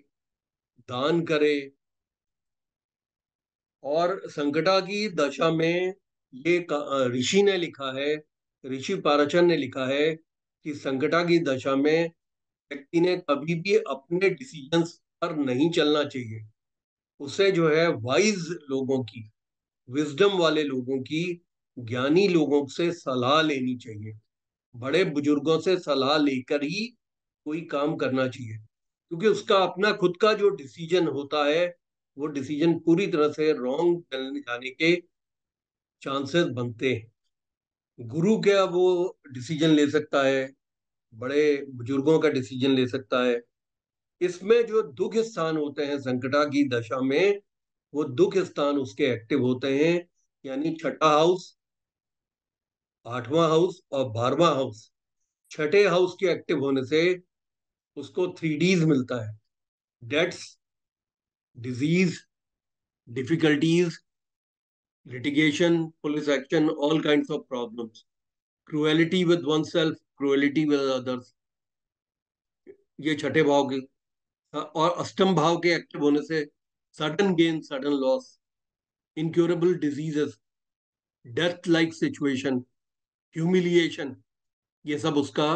दान करे। और संकटा की दशा में ये ऋषि ने लिखा है, ऋषि पारचन ने लिखा है कि संकटा की दशा में व्यक्ति ने कभी भी अपने डिसीजंस पर नहीं चलना चाहिए। उसे जो है वाइज लोगों की, विजडम वाले लोगों की, ज्ञानी लोगों से सलाह लेनी चाहिए। बड़े बुजुर्गों से सलाह लेकर ही कोई काम करना चाहिए, क्योंकि उसका अपना खुद का जो डिसीजन होता है वो डिसीजन पूरी तरह से रॉन्ग जाने के चांसेस बनते हैं। गुरु क्या वो डिसीजन ले सकता है, बड़े बुजुर्गों का डिसीजन ले सकता है। इसमें जो दुख स्थान होते हैं संकटा की दशा में, वो दुख स्थान उसके एक्टिव होते हैं। यानी छठा हाउस, आठवां हाउस और 12वां हाउस। छठे हाउस के एक्टिव होने से उसको 3Ds मिलता है: debts, diseases, difficulties, litigation, police action, all kinds of problems, cruelty with oneself, cruelty with others. ये छठे भाव के। और अष्टम भाव के एक्टिव होने से sudden gain, sudden loss, incurable diseases, death like situation, humiliation, ये सब उसका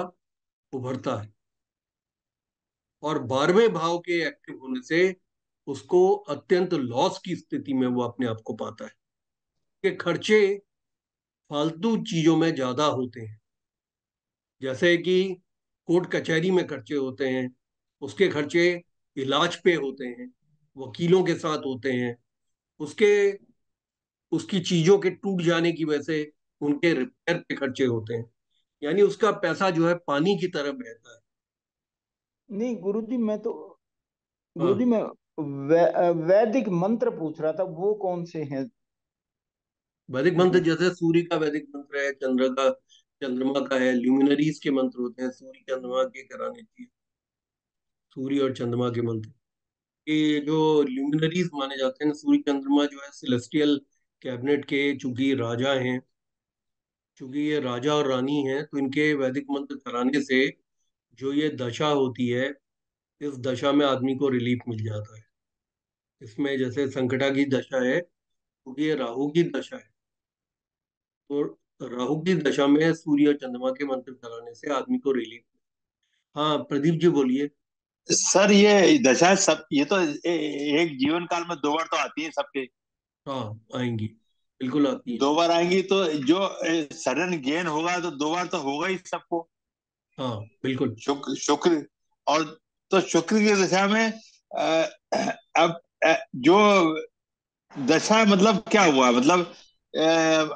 उभरता है। और 12वें भाव के एक्टिव होने से उसको अत्यंत लॉस की स्थिति में वो अपने आप को पाता है कि खर्चे फालतू चीजों में ज्यादा होते हैं। जैसे कि कोर्ट कचहरी में खर्चे होते हैं, उसके खर्चे इलाज पे होते हैं, वकीलों के साथ होते हैं, उसके उसकी चीजों के टूट जाने की वजह से उनके रिपेयर पे खर्चे होते हैं। यानी उसका पैसा जो है पानी की तरह बहता है। नहीं गुरुजी, मैं तो गुरुजी हाँ, मैं वैदिक मंत्र पूछ रहा था, वो कौन से हैं? वैदिक मंत्र जो जैसे सूर्य का वैदिक मंत्र है, चंद्र का, चंद्रमा का है, ल्यूमिनरीज के मंत्र होते हैं, सूर्य चंद्रमा के कराने चाहिए, सूर्य और चंद्रमा के मंत्र। ये जो ल्यूमिनरीज माने जाते हैं ना, सूर्य चंद्रमा जो है सेलेस्टियल कैबिनेट के चूंकि राजा हैं, चूंकि ये राजा और रानी हैं, तो इनके वैदिक मंत्र कराने से जो ये दशा होती है, इस दशा में आदमी को रिलीफ मिल जाता है। इसमें जैसे संकटा की दशा है, क्योंकि ये राहु की दशा है, तो राहु की दशा में सूर्य और चंद्रमा के मंत्र कराने से आदमी को रिलीफ। हाँ प्रदीप जी बोलिए। सर ये दशा सब, ये तो एक जीवन काल में 2 बार तो आती है सबके। हाँ आएंगी, बिल्कुल आती है। 2 बार आएंगी तो जो सडन गेन होगा तो 2 बार तो होगा ही सबको। हाँ बिल्कुल। शुक्र और तो शुक्र की दशा में अब जो दशा मतलब क्या हुआ, मतलब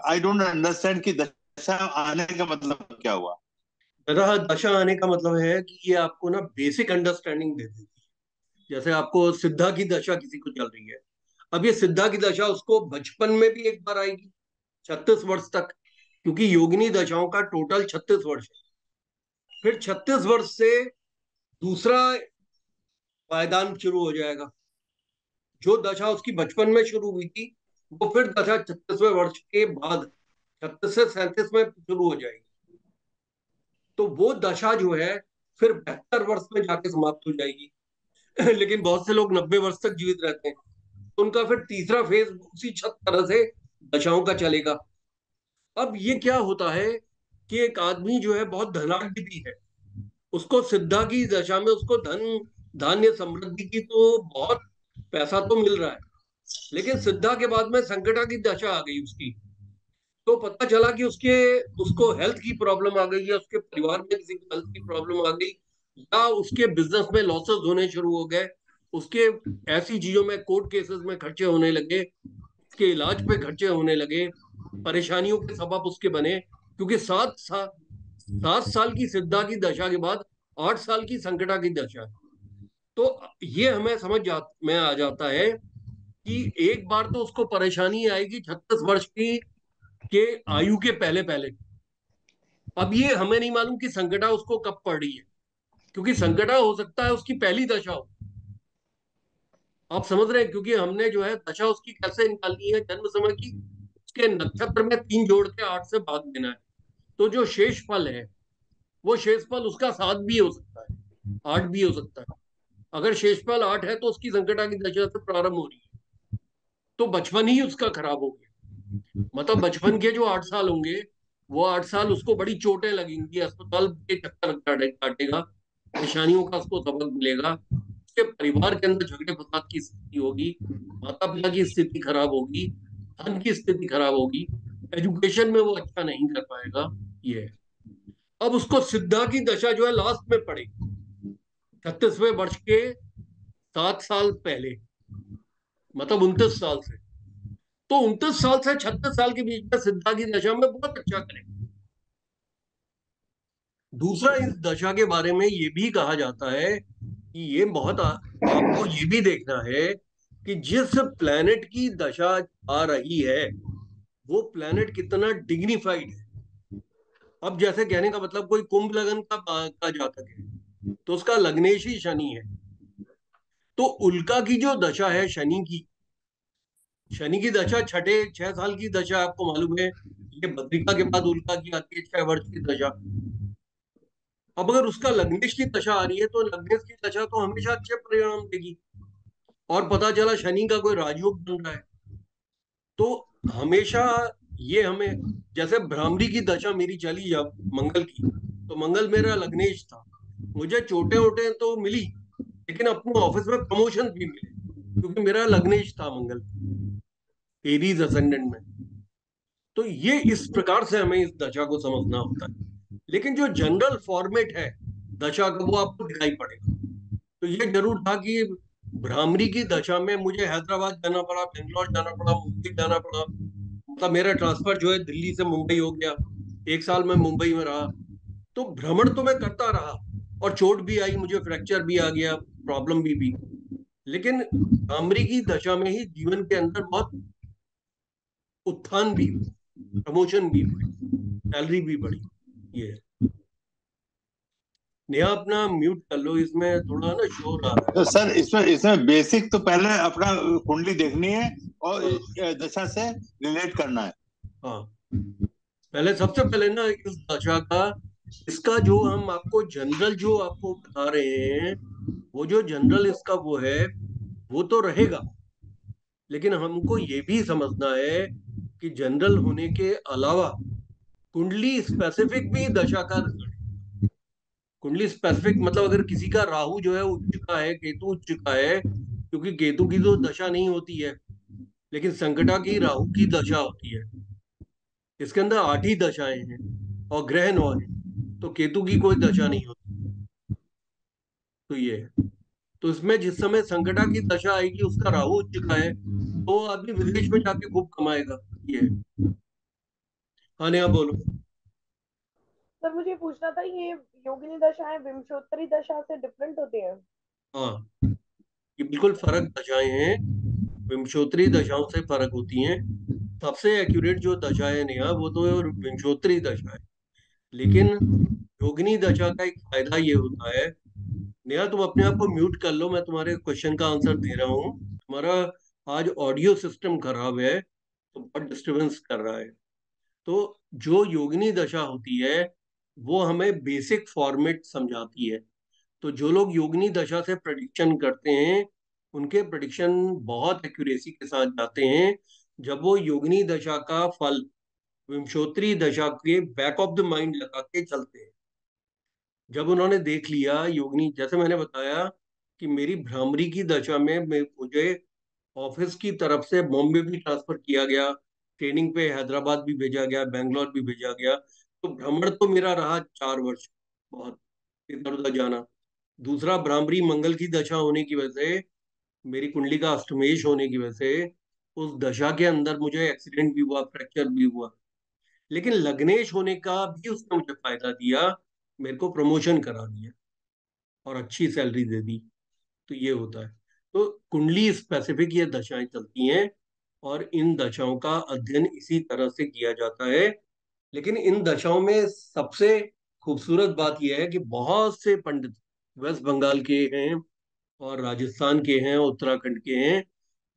आई डोंट अंडरस्टैंड कि दशा आने का मतलब क्या हुआ। दशा दशा आने का मतलब है कि ये आपको ना बेसिक अंडरस्टैंडिंग दे देती है। जैसे आपको सिद्धा की दशा किसी को चल रही है, अब ये सिद्धा की दशा उसको बचपन में भी एक बार आएगी, 36 वर्ष तक, क्योंकि योगिनी दशाओं का टोटल 36 वर्ष है। फिर 36 वर्ष से दूसरा पायदान शुरू हो जाएगा। जो दशा उसकी बचपन में शुरू हुई थी, वो फिर दशा 36वें वर्ष के बाद 36 से 37 में शुरू हो जाएगी। तो वो दशा जो है फिर 72 वर्ष में जाके समाप्त हो जाएगी। लेकिन बहुत से लोग 90 वर्ष तक जीवित रहते हैं, तो उनका फिर तीसरा फेज उसी तरह से दशाओं का चलेगा। अब ये क्या होता है कि एक आदमी जो है बहुत धनाढ्य भी है, उसको सिद्धा की दशा में उसको धन धान्य समृद्धि की तो बहुत पैसा तो मिल रहा है, लेकिन सिद्धा के बाद में संकटा की दशा आ गई उसकी। तो पता चला कि उसको हेल्थ की प्रॉब्लम आ गई, या उसके परिवार में किसी को हेल्थ की प्रॉब्लम आ गई, या उसके बिजनेस में लॉसेस होने शुरू हो गए, उसके ऐसी चीजों में कोर्ट केसेस में खर्चे होने लगे, उसके इलाज पे खर्चे होने लगे, परेशानियों के सबब उसके बने, क्योंकि 7 साल की सिद्धा की दशा के बाद 8 साल की संकटा की दशा है। तो ये हमें में आ जाता है कि एक बार तो उसको परेशानी आएगी 36 वर्ष की के आयु के पहले पहले। अब ये हमें नहीं मालूम कि संकटा उसको कब पड़ रही है, क्योंकि संकटा हो सकता है उसकी पहली दशा हो। आप समझ रहे हैं, क्योंकि हमने जो है दशा उसकी कैसे निकालनी है जन्म समय की, उसके नक्षत्र में 3 जोड़ के 8 से भाग देना है। तो जो शेष फल है, वो शेष फल उसका 7 भी हो सकता है, 8 भी हो सकता है। अगर शेषफल 8 है तो उसकी संकटा की दशा से प्रारंभ हो रही है, तो बचपन ही उसका खराब हो गया। मतलब बचपन के जो 8 साल होंगे, वो 8 साल उसको बड़ी चोटें लगेंगी, अस्पताल के चक्कर काटेगा, परेशानियों का उसको सबक मिलेगा, उसके परिवार के अंदर झगड़े फसाद की स्थिति होगी, माता पिता की स्थिति खराब होगी, धन की स्थिति खराब होगी, एजुकेशन में वो अच्छा नहीं कर पाएगा। ये है। अब उसको सिद्धा की दशा जो है लास्ट में पड़ेगी, 36वें वर्ष के 7 साल पहले, मतलब 29 साल से। तो 29 साल से 36 साल के बीच में सिद्धा की दशा में बहुत अच्छा करें। दूसरा, इस दशा के बारे में ये भी कहा जाता है कि आपको ये भी देखना है कि जिस प्लेनेट की दशा आ रही है, वो प्लेनेट कितना डिग्निफाइड है। अब जैसे कहने का मतलब, कोई कुंभ लगन का जातक है, तो उसका लग्नेश ही शनि है। तो उल्का की जो दशा है शनि की दशा 6 साल की दशा, आपको मालूम है, ये बद्रिका के बाद उल्का की आती है 6 वर्ष की दशा। अब अगर उसका लग्नेश की दशा आ रही है, तो लग्नेश की दशा तो हमेशा अच्छे परिणाम देगी। और पता चला शनि का कोई राजयोग बन रहा है, तो हमेशा ये हमें, जैसे भ्रामरी की दशा मेरी चली जब मंगल की, तो मंगल मेरा लग्नेश था, मुझे चोटें वोटें तो मिली, लेकिन अपने ऑफिस में प्रमोशन भी मिले, क्योंकि मेरा लग्नेश था मंगल एरीज असेंडेंट में। तो ये इस प्रकार से हमें इस दशा को समझना होता है। लेकिन जो जनरल फॉर्मेट है दशा का, वो आपको दिखाई पड़ेगा। तो ये जरूर था कि भ्रामरी की दशा में मुझे हैदराबाद जाना पड़ा, बेंगलोर जाना पड़ा, मुंबई जाना पड़ा। मतलब मेरा ट्रांसफर जो है दिल्ली से मुंबई हो गया, 1 साल में मुंबई में रहा। तो भ्रमण तो मैं करता रहा, और चोट भी आई, मुझे फ्रैक्चर भी आ गया, प्रॉब्लम भी। लेकिन भ्रामरी की दशा में ही जीवन के अंदर बहुत उत्थान भी, प्रमोशन भी हुए, सैलरी भी बढ़ी। ये है। नेहा, अपना म्यूट कर लो, इसमें थोड़ा ना शोर आ रहा है। तो सर इसमें इसमें बेसिक तो पहले अपना कुंडली देखनी है और हाँ, दशा से रिलेट करना है। हाँ। पहले, सबसे पहले ना इस दशा का, इसका जो हम आपको जनरल जो आपको बता रहे हैं, वो जो जनरल इसका वो है, वो तो रहेगा। लेकिन हमको ये भी समझना है कि जनरल होने के अलावा कुंडली स्पेसिफिक भी दशा का रिजल्ट। कुंडली स्पेसिफिक मतलब, अगर किसी का राहु जो है उच्च का है, केतु उच्च का है, क्योंकि केतु की तो दशा नहीं होती है, लेकिन संकटा की राहु की दशा होती है। इसके अंदर 8 ही दशाएं हैं और ग्रह 9 है, तो केतु की कोई दशा नहीं होती। तो ये है। तो इसमें जिस समय संकटा की दशा आएगी, उसका राहु उच्च का है, तो आदमी विदेश में जाके खूब कमाएगा। ये है। हाँ नेहा, बोलो। सर मुझे पूछना था, ये योगिनी दशाएं विंशोत्तरी दशा से डिफरेंट होती हैं? हाँ, ये बिल्कुल फर्क दशाएं हैं, विंशोत्तरी दशाओं से फर्क होती हैं। सबसे एक्यूरेट जो दशा है नेहा, वो तो विंशोत्तरी दशा है। लेकिन योगिनी दशा का एक फायदा ये होता है, नेहा तुम अपने आप को म्यूट कर लो, मैं तुम्हारे क्वेश्चन का आंसर दे रहा हूँ। तुम्हारा आज ऑडियो सिस्टम खराब है, तो बहुत डिस्टरबेंस कर रहा है। तो जो योगिनी दशा होती है, वो हमें बेसिक फॉर्मेट समझाती है। तो जो लोग योगिनी दशा से प्रेडिक्शन करते हैं, उनके प्रेडिक्शन बहुत एक्यूरेसी के साथ जाते हैं जब वो योगिनी दशा का फल विंशोत्तरी दशा के बैक ऑफ द माइंड लगा के चलते हैं। जब उन्होंने देख लिया योगिनी, जैसे मैंने बताया कि मेरी भ्रामरी की दशा में मुझे ऑफिस की तरफ से बॉम्बे भी ट्रांसफर किया गया, ट्रेनिंग पे हैदराबाद भी भेजा गया, बेंगलोर भी भेजा गया। तो भ्रमण तो मेरा रहा 4 वर्ष, बहुत इधर उधर जाना। दूसरा, भ्रामरी मंगल की दशा होने की वजह से, मेरी कुंडली का अष्टमेश होने की वजह से उस दशा के अंदर मुझे एक्सीडेंट भी हुआ, फ्रैक्चर भी हुआ। लेकिन लग्नेश होने का भी उसने मुझे फायदा दिया, मेरे को प्रमोशन करा दिया और अच्छी सैलरी दे दी। तो ये होता है। तो कुंडली स्पेसिफिक ये दशाएं चलती हैं, और इन दशाओं का अध्ययन इसी तरह से किया जाता है। लेकिन इन दशाओं में सबसे खूबसूरत बात यह है कि बहुत से पंडित वेस्ट बंगाल के हैं और राजस्थान के हैं, उत्तराखंड के हैं,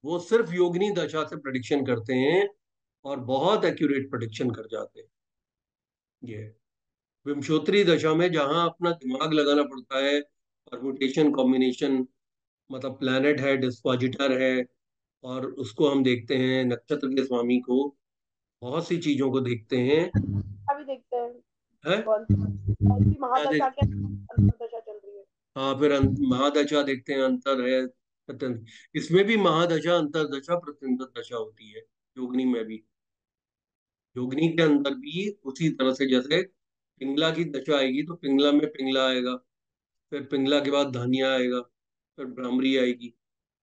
वो सिर्फ योगिनी दशा से प्रेडिक्शन करते हैं और बहुत एक्यूरेट प्रेडिक्शन कर जाते हैं। ये विंशोत्तरी दशा में जहां अपना दिमाग लगाना पड़ता है, परमुटेशन कॉम्बिनेशन, मतलब प्लैनेट है, डिस्क्वाजिटर है, और उसको हम देखते हैं, नक्षत्र के स्वामी को, बहुत सी चीजों को देखते हैं। अभी देखते हैं है कौन सी क्या महादशा देख के अंतर्दशा चल रही है। हाँ, फिर महादशा देखते हैं, अंतर है, इसमें भी महादशा, अंतरदशा, प्रत्यंतर दशा होती है योगिनी में भी। योगिनी के अंदर भी उसी तरह से, जैसे पिंगला की दशा आएगी तो पिंगला में पिंगला आएगा, फिर पिंगला के बाद धानिया आएगा, फिर भ्रामरी आएगी।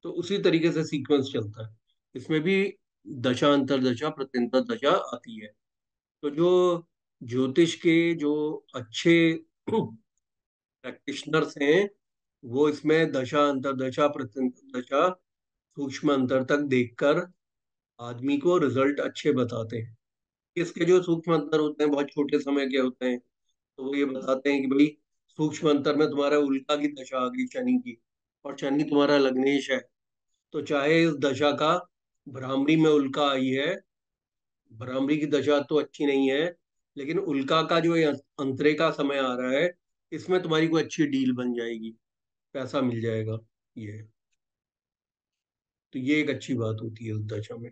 तो उसी तरीके से सीक्वेंस चलता है। इसमें भी दशा, अंतरदशा, प्रत्यंतर दशा आती है। तो जो ज्योतिष के जो अच्छे प्रैक्टिशनर्स हैं, वो इसमें दशा, अंतरदशा, प्रत्यंतर दशा, सूक्ष्म अंतर तक देखकर आदमी को रिजल्ट अच्छे बताते हैं। इसके जो सूक्ष्म अंतर होते हैं बहुत छोटे समय के होते हैं। तो वो ये बताते हैं कि भाई, सूक्ष्म अंतर में तुम्हारा उल्का की दशा आ गई शनि की, और शनि तुम्हारा लग्नेश है। तो चाहे इस दशा का भ्रामरी में उल्का आई है, भ्रामरी की दशा तो अच्छी नहीं है, लेकिन उल्का का जो ये अंतरे का समय आ रहा है, इसमें तुम्हारी कोई अच्छी डील बन जाएगी, पैसा मिल जाएगा। ये तो ये एक अच्छी बात होती है उस दशा में।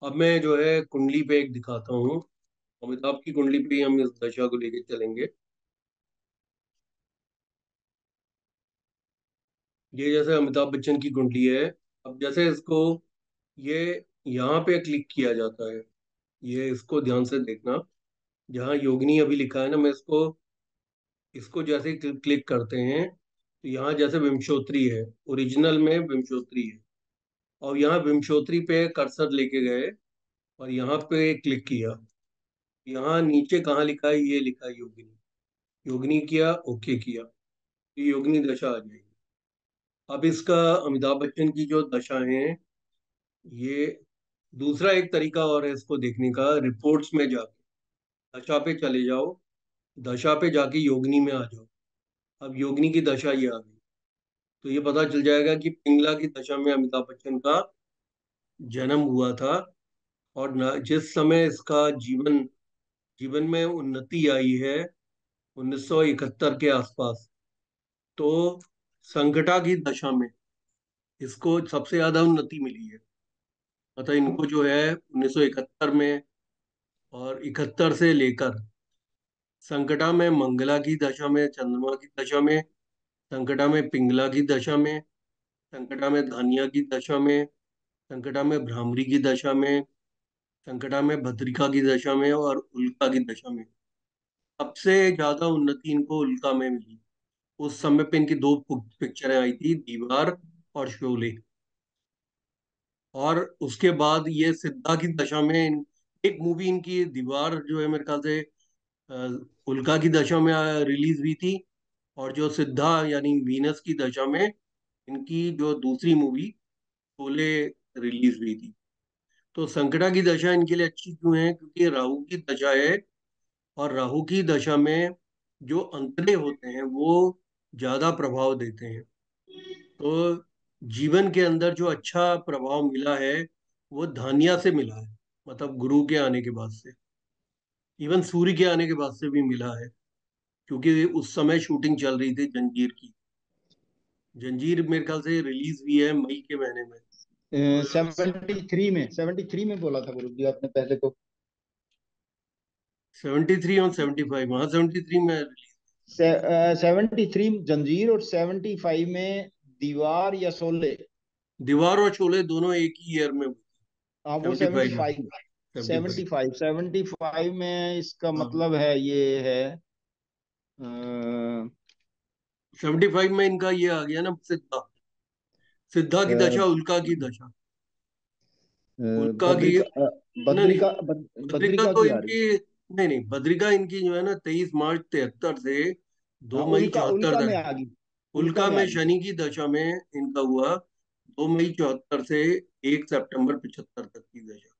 अब मैं जो है कुंडली पे एक दिखाता हूँ। अमिताभ की कुंडली पे ही हम इस दशा को लेके चलेंगे। ये जैसे अमिताभ बच्चन की कुंडली है। अब जैसे इसको, ये यहाँ पे क्लिक किया जाता है, ये इसको ध्यान से देखना। जहाँ योगिनी अभी लिखा है ना, मैं इसको इसको जैसे क्लिक करते हैं तो यहाँ जैसे विमशोत्री है, ओरिजिनल में विमशोत्री है, और यहाँ विमशोत्री पे कर्सर लेके गए और यहाँ पे क्लिक किया। यहाँ नीचे कहाँ लिखा है, ये लिखा है योगिनी। योगिनी किया, ओके किया, ये योगिनी दशा आ जाएगी। अब इसका, अमिताभ बच्चन की जो दशा है, ये दूसरा एक तरीका और है इसको देखने का। रिपोर्ट्स में जाके दशा पे चले जाओ, दशा पे जाके योगिनी में आ जाओ। अब योगिनी की दशा ये आ गई, तो ये पता चल जाएगा कि पिंगला की दशा में अमिताभ बच्चन का जन्म हुआ था, और जिस समय इसका जीवन जीवन में उन्नति आई है 1971 के आसपास, तो संकटा की दशा में इसको सबसे ज्यादा उन्नति मिली है। मतलब इनको जो है 1971 में और 71 से लेकर, संकटा में मंगला की दशा में, चंद्रमा की दशा में, संकटा में पिंगला की दशा में, संकटा में धानिया की दशा में, संकटा में भ्रामरी की दशा में, संकटा में भद्रिका की दशा में, और उल्का की दशा में सबसे ज्यादा उन्नति इनको उल्का में मिली। उस समय पे इनकी दो पिक्चरें आई थी, दीवार और शोले। और उसके बाद ये सिद्धा की दशा में एक मूवी इनकी दीवार जो है, मेरे ख्याल से अ, उल्का की दशा में रिलीज हुई थी। और जो सिद्धा यानी वीनस की दशा में इनकी जो दूसरी मूवी शोले रिलीज हुई थी। तो संकटा की दशा इनके लिए अच्छी क्यों है, क्योंकि राहु की दशा है, और राहु की दशा में जो अंतरे होते हैं वो ज्यादा प्रभाव देते हैं। तो जीवन के अंदर जो अच्छा प्रभाव मिला है वो धान्या से मिला है, मतलब गुरु के आने के बाद से। इवन सूर्य के आने के बाद से भी मिला है, क्योंकि उस समय शूटिंग चल रही थी जंजीर की। जंजीर मेरे ख्याल से रिलीज हुई है मई के महीने में। 73 में बोला था गुरु जी आपने पहले तो। 73 और 75, हाँ 73 में रिलीज। 73 जंजीर और 75 में दीवार या शोले। दीवार और शोले दोनों एक ही ईयर में हुई थी। हाँ वो 75 में। 75। 75। 75 में इसका हाँ मतलब है ये है 75 में इनका ये आ गया ना, सिद्धा। सिद्धा की दशा उल्का की दशा। उल्का की। नहीं नहीं, बद्रिका बद्रिका तो की आ रही। इनकी। नहीं नहीं, बद्रिका इनकी जो है ना 23 मार्च 73 से हाँ 2 मई 74 उल्का में तक। आ गई। उल्का उल्का में आ में गई। शनि की दशा में इनका हुआ 2 मई 74 से 1 सितंबर 75 तक की दशा।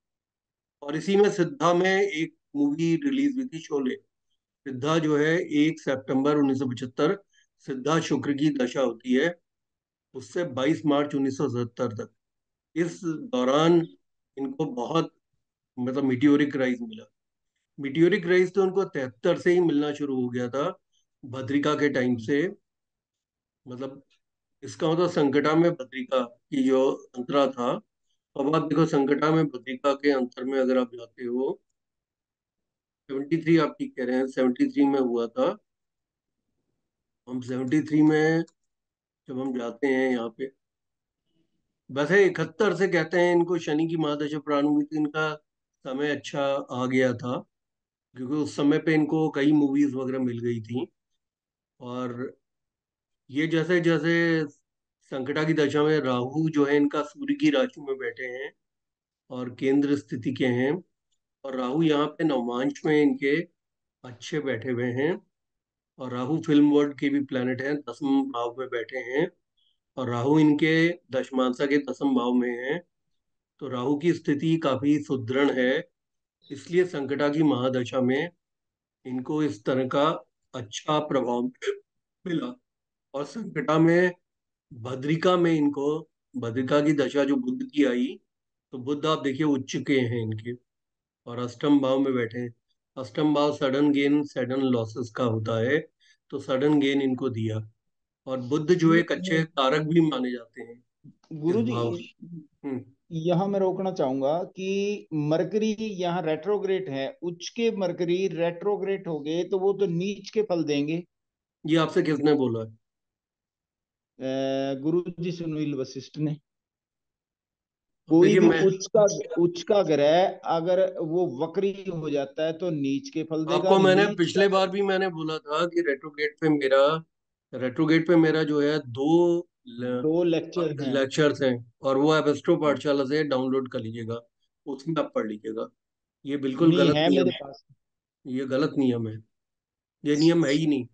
और इसी में सिद्धा में एक मूवी रिलीज हुई थी, शोले। सिद्धा जो है 1 सितंबर 1975, सिद्धा शुक्र की दशा होती है, उससे 22 मार्च 1977 तक। इस दौरान इनको बहुत, मतलब मीटियोरिक राइज मिला। मीटियोरिक राइज तो उनको 73 से ही मिलना शुरू हो गया था, भद्रिका के टाइम से। मतलब इसका मतलब संकटा में भद्रिका की जो अंतरा था। अब आप देखो, संकटा में भद्रिका के अंतर में अगर आप जाते हो, 73 आप ठीक कह रहे हैं, 73 में हुआ था। हम 73 में जब हम जाते हैं यहाँ पे, वैसे 71 से कहते हैं इनको शनि की महादशा प्रारंभ हुई थी, इनका समय अच्छा आ गया था, क्योंकि उस समय पे इनको कई मूवीज वगैरह मिल गई थी। और ये जैसे जैसे संकटा की दशा में राहु जो है इनका सूर्य की राशि में बैठे हैं और केंद्र स्थिति के हैं। और राहु यहाँ पे नवमांश में इनके अच्छे बैठे हुए हैं। और राहु फिल्म वर्ल्ड के भी प्लेनेट हैं, 10वें भाव में बैठे हैं। और राहु इनके दशमांसा के 10वें भाव में है। तो राहु की स्थिति काफी सुदृढ़ है। इसलिए संकटा की महादशा में इनको इस तरह का अच्छा प्रभाव मिला। और संकटा में भद्रिका में इनको, भद्रिका की दशा जो बुध की आई, तो बुध आप देखिए उच्च के हैं इनके, और अष्टम भाव में बैठे हैं। अष्टम भाव सडन गेन सडन लॉसेस का होता है, तो सडन गेन इनको दिया। और बुध जो एक अच्छे कारक भी माने जाते हैं इस गुरु जी भाव। हम्म। यहाँ मैं रोकना चाहूंगा कि मरकरी यहाँ रेट्रोग्रेट है, उच्च के मरकरी रेट्रोग्रेट हो गए तो वो तो नीच के फल देंगे। ये आपसे किसने बोला है? गुरु जी सुनील वशिष्ठ ने। अब कोई देखिए भी मैं उच्च का ग्रह अगर वो वक्री हो जाता है तो नीच के फल देगा, आपको, मैंने नीच का। पिछले बार भी मैंने बोला था कि रेट्रोगेट पे मेरा जो है दो दो लेक्चर हैं। लेक्चर्स हैं, और वो आप एस्ट्रो पाठशाला से डाउनलोड कर लीजिएगा, उसमें आप पढ़ लीजिएगा। ये बिल्कुल नहीं गलत है नियम मेरे है। पास। ये गलत नियम है। ये नियम है ही नहीं।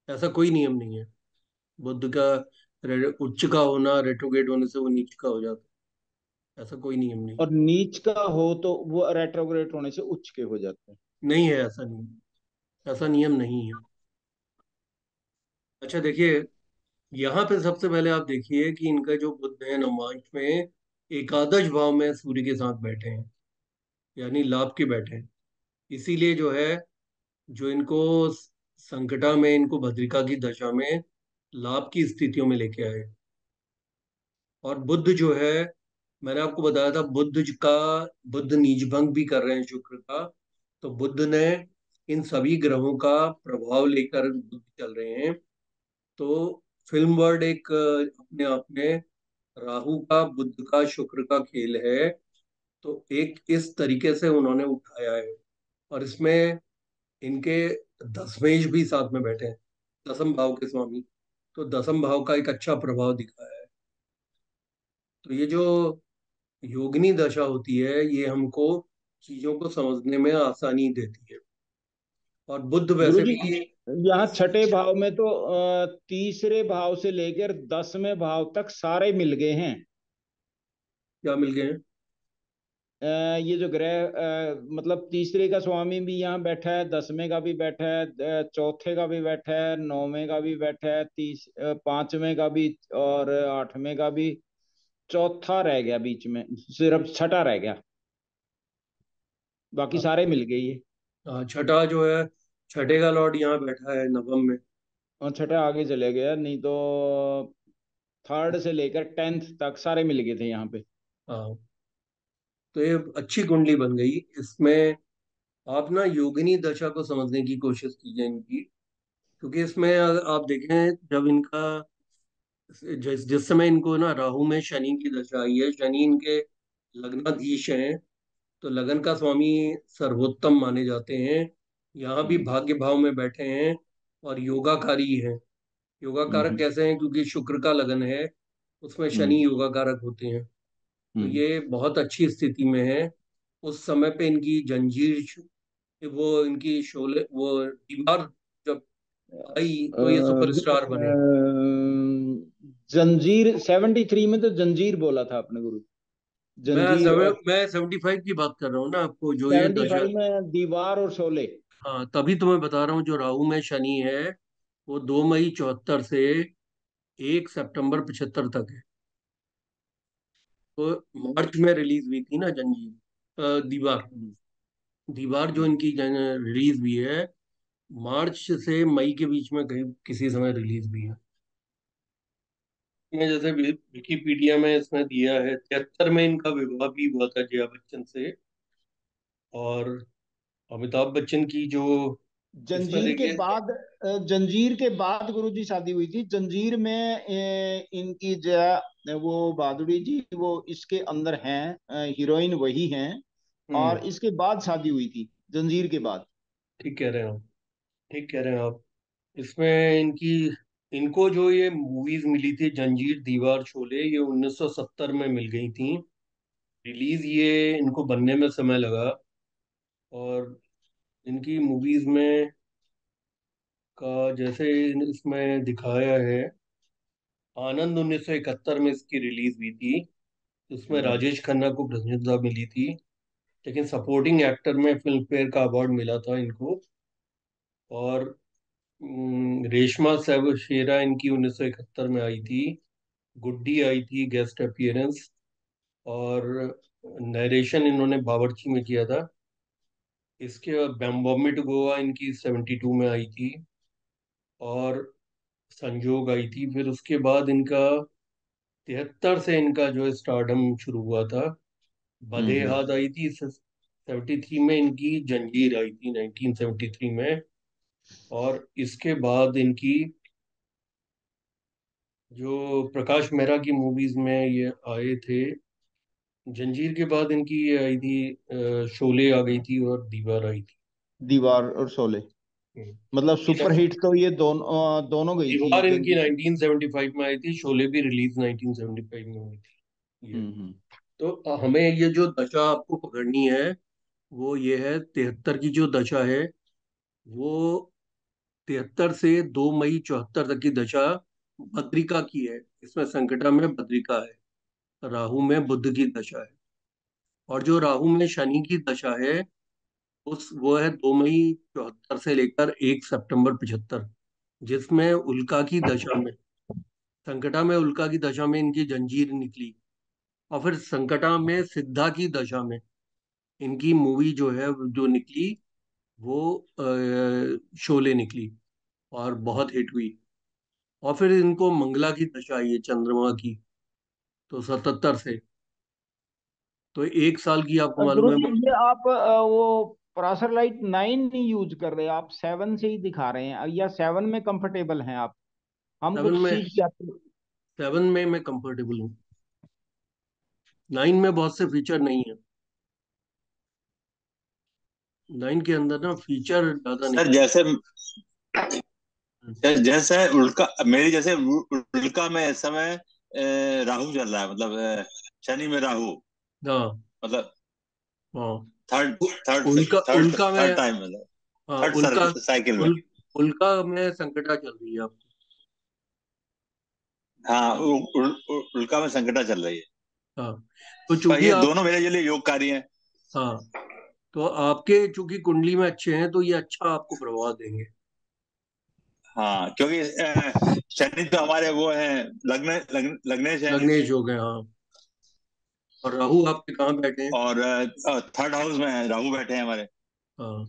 ऐसा कोई नियम नहीं है। बुद्ध का उच्च का होना, रेट्रोगेट होने से वो नीच का हो जाता है, ऐसा कोई नियम नहीं। और नीच का हो तो वो रेट्रोग्रेट होने से उच्च के हो जाते हैं। नहीं है ऐसा नियम। ऐसा नियम नहीं है। अच्छा देखिए, यहाँ पे सबसे पहले आप देखिए कि इनका जो बुध है नवमांश में एकादश भाव में सूर्य के साथ बैठे हैं, यानी लाभ के बैठे हैं। इसीलिए जो है, जो इनको संकटा में इनको भद्रिका की दशा में लाभ की स्थितियों में लेके आए। और बुध जो है, मैंने आपको बताया था बुध नीच भंग भी कर रहे हैं शुक्र का। तो बुध ने इन सभी ग्रहों का प्रभाव लेकर बुध चल रहे हैं। तो फिल्म वर्ल्ड एक अपने आप में राहु का बुध का शुक्र का खेल है। तो एक इस तरीके से उन्होंने उठाया है। और इसमें इनके दसवें भी साथ में बैठे हैं, 10वें भाव के स्वामी। तो 10वें भाव का एक अच्छा प्रभाव दिखाया है। तो ये जो योगिनी दशा होती है, ये हमको चीजों को समझने में आसानी देती है। और बुध गुरु वैसे जी भी। यहाँ छठे भाव में तो तीसरे भाव से लेकर 10वें भाव तक सारे मिल गए हैं। क्या मिल गए हैं? ये जो ग्रह मतलब तीसरे का स्वामी भी यहाँ बैठा है, 10वें का भी बैठा है, चौथे का भी बैठा है, 9वें का भी बैठा है, 5वें का भी, और 8वें का भी। चौथा रह गया बीच में, सिर्फ छठा रह गया। बाकी अब सारे मिल गए ये। छठा जो है, छठे का लॉर्ड यहाँ बैठा है नवम में। और छठा आगे चले गया, नहीं तो थर्ड से लेकर 10th तक सारे मिल गए थे यहाँ पे। हाँ, तो ये अच्छी कुंडली बन गई। इसमें आप ना योगिनी दशा को समझने की कोशिश कीजिए इनकी, क्योंकि इसमें अगर आप देखें, जब इनका जिस जिस समय इनको ना राहु में शनि की दशा आई है, शनि इनके लग्नाधीश हैं, तो लगन का स्वामी सर्वोत्तम माने जाते हैं। यहाँ भी हम्म। भाग्य भाव में बैठे हैं और योगाकारी हैं। योगाकारक हम्म। कैसे हैं? क्योंकि शुक्र का लगन है, उसमें हम्म। शनि योगाकारक होते हैं। तो हम्म। ये बहुत अच्छी स्थिति में है। उस समय पे इनकी जंजीर, वो इनकी शोले, वो दीवार जब आई तो ये सुपरस्टार बने। जंजीर 73 में तो जंजीर बोला था अपने गुरु। मैं जंजीर समय और मैं 75 की बात कर रहा हूँ ना आपको, जो ये दशा। 75 में दीवार और शोले। हाँ, तभी तो मैं बता रहा हूँ, जो राहु में शनि है वो 2 मई 74 से 1 सितंबर 75 तक है। तो मार्च में रिलीज हुई थी ना जंजीर, दीवार। दीवार जो इनकी रिलीज हुई है, मार्च से मई के बीच में कहीं किसी समय रिलीज हुई है। में जैसे विकिपीडिया में इसमें दिया है, 73 में इनका विवाह भी हुआ था जया बच्चन से। और अमिताभ बच्चन की जो इसमें जंजीर के देखिए। बाद जंजीर के बाद गुरुजी शादी हुई थी। जंजीर में इनकी जो वो बहादुरी जी वो इसके अंदर हैं, हीरोइन वही हैं। और हम्म, इसके बाद शादी हुई थी, जंजीर के बाद। ठीक कह रहे हैं आप, ठीक कह रहे हैं आप। इसमें इनकी, इनको जो ये मूवीज मिली थी जंजीर, दीवार, शोले, ये 1970 में मिल गई थी। रिलीज ये इनको बनने में समय लगा। और इनकी मूवीज में का जैसे इसमें दिखाया है, आनंद 1971 में इसकी रिलीज हुई थी। उसमें हम्म। राजेश खन्ना को प्रसन्नता मिली थी, लेकिन सपोर्टिंग एक्टर में फिल्म फेयर का अवार्ड मिला था इनको। और रेशमा शेरा इनकी 1971 में आई थी। गुड्डी आई थी गेस्ट अपीयरेंस। और नरेशन इन्होंने बावर्ची में किया था। इसके बाद बॉम्बे टू गोवा इनकी 72 में आई थी। और संजोग आई थी। फिर उसके बाद इनका 73 से इनका जो स्टारडम शुरू हुआ था। हम्म। बदेहाद आई थी 73 में, इनकी जंजीर आई थी 1973 में। और इसके बाद इनकी जो प्रकाश मेहरा की मूवीज में ये आए थे, जंजीर के बाद इनकी ये आई थी, शोले आ गई थी और दीवार आई थी। दीवार और शोले। हम्म। मतलब सुपरहिट तो ये दोनों गई थी दीवार इनकी जंजीर। 1975 में आई थी, शोले भी रिलीज 1975 में हुई थी ये। हम्म। तो हमें ये जो दशा आपको पकड़नी है, वो ये है 73 की जो दशा है, वो 73 से 2 मई 74 तक की दशा भद्रिका की है। इसमें संकटा में भद्रिका है, राहु में बुध की दशा है। और जो राहु में शनि की दशा है, उस वो है 2 मई 74 से लेकर 1 सितंबर 75, जिसमें उल्का की दशा में, संकटा में उल्का की दशा में इनकी जंजीर निकली। और फिर संकटा में सिद्धा की दशा में इनकी मूवी जो है, जो निकली, वो शोले निकली और बहुत हिट हुई। और फिर इनको मंगला की दशा आई है, चंद्रमा की, तो 77 से। तो 1 साल की आपको गुरु मालूम है। जी ये आप वो परासर लाइट 9 नहीं यूज कर रहे, आप 7 से ही दिखा रहे हैं, या 7 में कंफर्टेबल हैं आप? हम सेवन कुछ में सीख जाते। 7 में मैं कंफर्टेबल हूँ। 9 में बहुत से फीचर नहीं है। 9 के अंदर ना फीचर ज्यादा नहीं सर जैसे है। जैसे उल्का मेरी जैसे उल्का में इस समय राहु चल रहा है, मतलब शनि में राहु, हाँ, मतलब हाँ। थर्ड उ- थर्ड उल्का थर्ड उल्का थर्ड में, टाइम, मतलब हाँ, थर्ड साइकिल में। उल्का में संकटा चल रही है आपको। हाँ, उल्का में संकटा चल रही है। हाँ, तो पर चूंकि ये आप, दोनों मेरे लिए योगकारी हैं। हाँ, तो आपके चूंकि कुंडली में अच्छे हैं, तो ये अच्छा आपको प्रभाव देंगे। हाँ, क्योंकि शनि तो हमारे वो हैं, लग्नेश हैं। लग्नेश हो गए, हाँ। और राहु आपके कहाँ बैठे हैं? और थर्ड हाउस में राहु बैठे हैं हमारे। हाँ,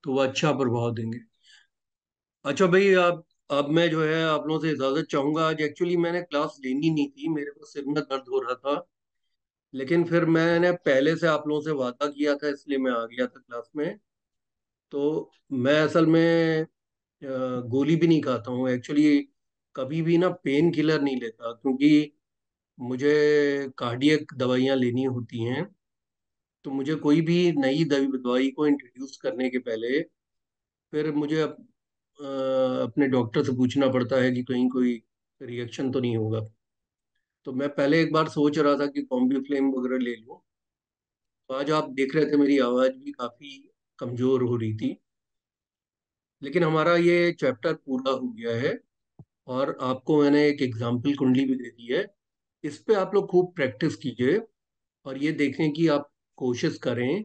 तो वो अच्छा प्रभाव देंगे। अच्छा भाई, आप अब मैं जो है आप लोगों से इजाजत चाहूंगा। आज एक्चुअली मैंने क्लास लेनी नहीं थी, मेरे को सिर में दर्द हो रहा था, लेकिन फिर मैंने पहले से आप लोगों से वादा किया था, इसलिए मैं आ गया था क्लास में। तो मैं असल में गोली भी नहीं खाता हूँ एक्चुअली, कभी भी ना पेन किलर नहीं लेता, क्योंकि मुझे कार्डियक दवाइयाँ लेनी होती हैं। तो मुझे कोई भी नई दवाई को इंट्रोड्यूस करने के पहले फिर मुझे अपने डॉक्टर से पूछना पड़ता है कि कहीं कोई रिएक्शन तो नहीं होगा। तो मैं पहले एक बार सोच रहा था कि कॉम्बी फ्लेम वगैरह ले लूं। तो आज आप देख रहे थे मेरी आवाज़ भी काफ़ी कमज़ोर हो रही थी, लेकिन हमारा ये चैप्टर पूरा हो गया है। और आपको मैंने एक एग्जाम्पल कुंडली भी दे दी है, इस पे आप लोग खूब प्रैक्टिस कीजिए। और ये देखें कि आप कोशिश करें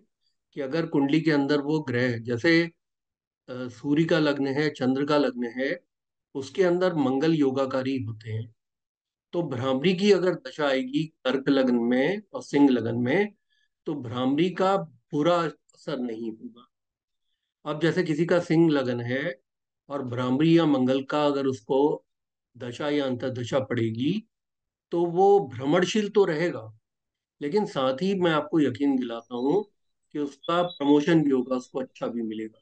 कि अगर कुंडली के अंदर वो ग्रह, जैसे सूर्य का लग्न है, चंद्र का लग्न है, उसके अंदर मंगल योगाकारी होते हैं। तो भ्रामरी की अगर दशा आएगी कर्क लग्न में और सिंह लग्न में, तो भ्रामरी का बुरा असर नहीं होगा। अब जैसे किसी का सिंह लगन है और भ्रामरी या मंगल का अगर उसको दशा या अंतर्दशा पड़ेगी, तो वो भ्रमणशील तो रहेगा, लेकिन साथ ही मैं आपको यकीन दिलाता हूँ कि उसका प्रमोशन भी होगा, उसको अच्छा भी मिलेगा।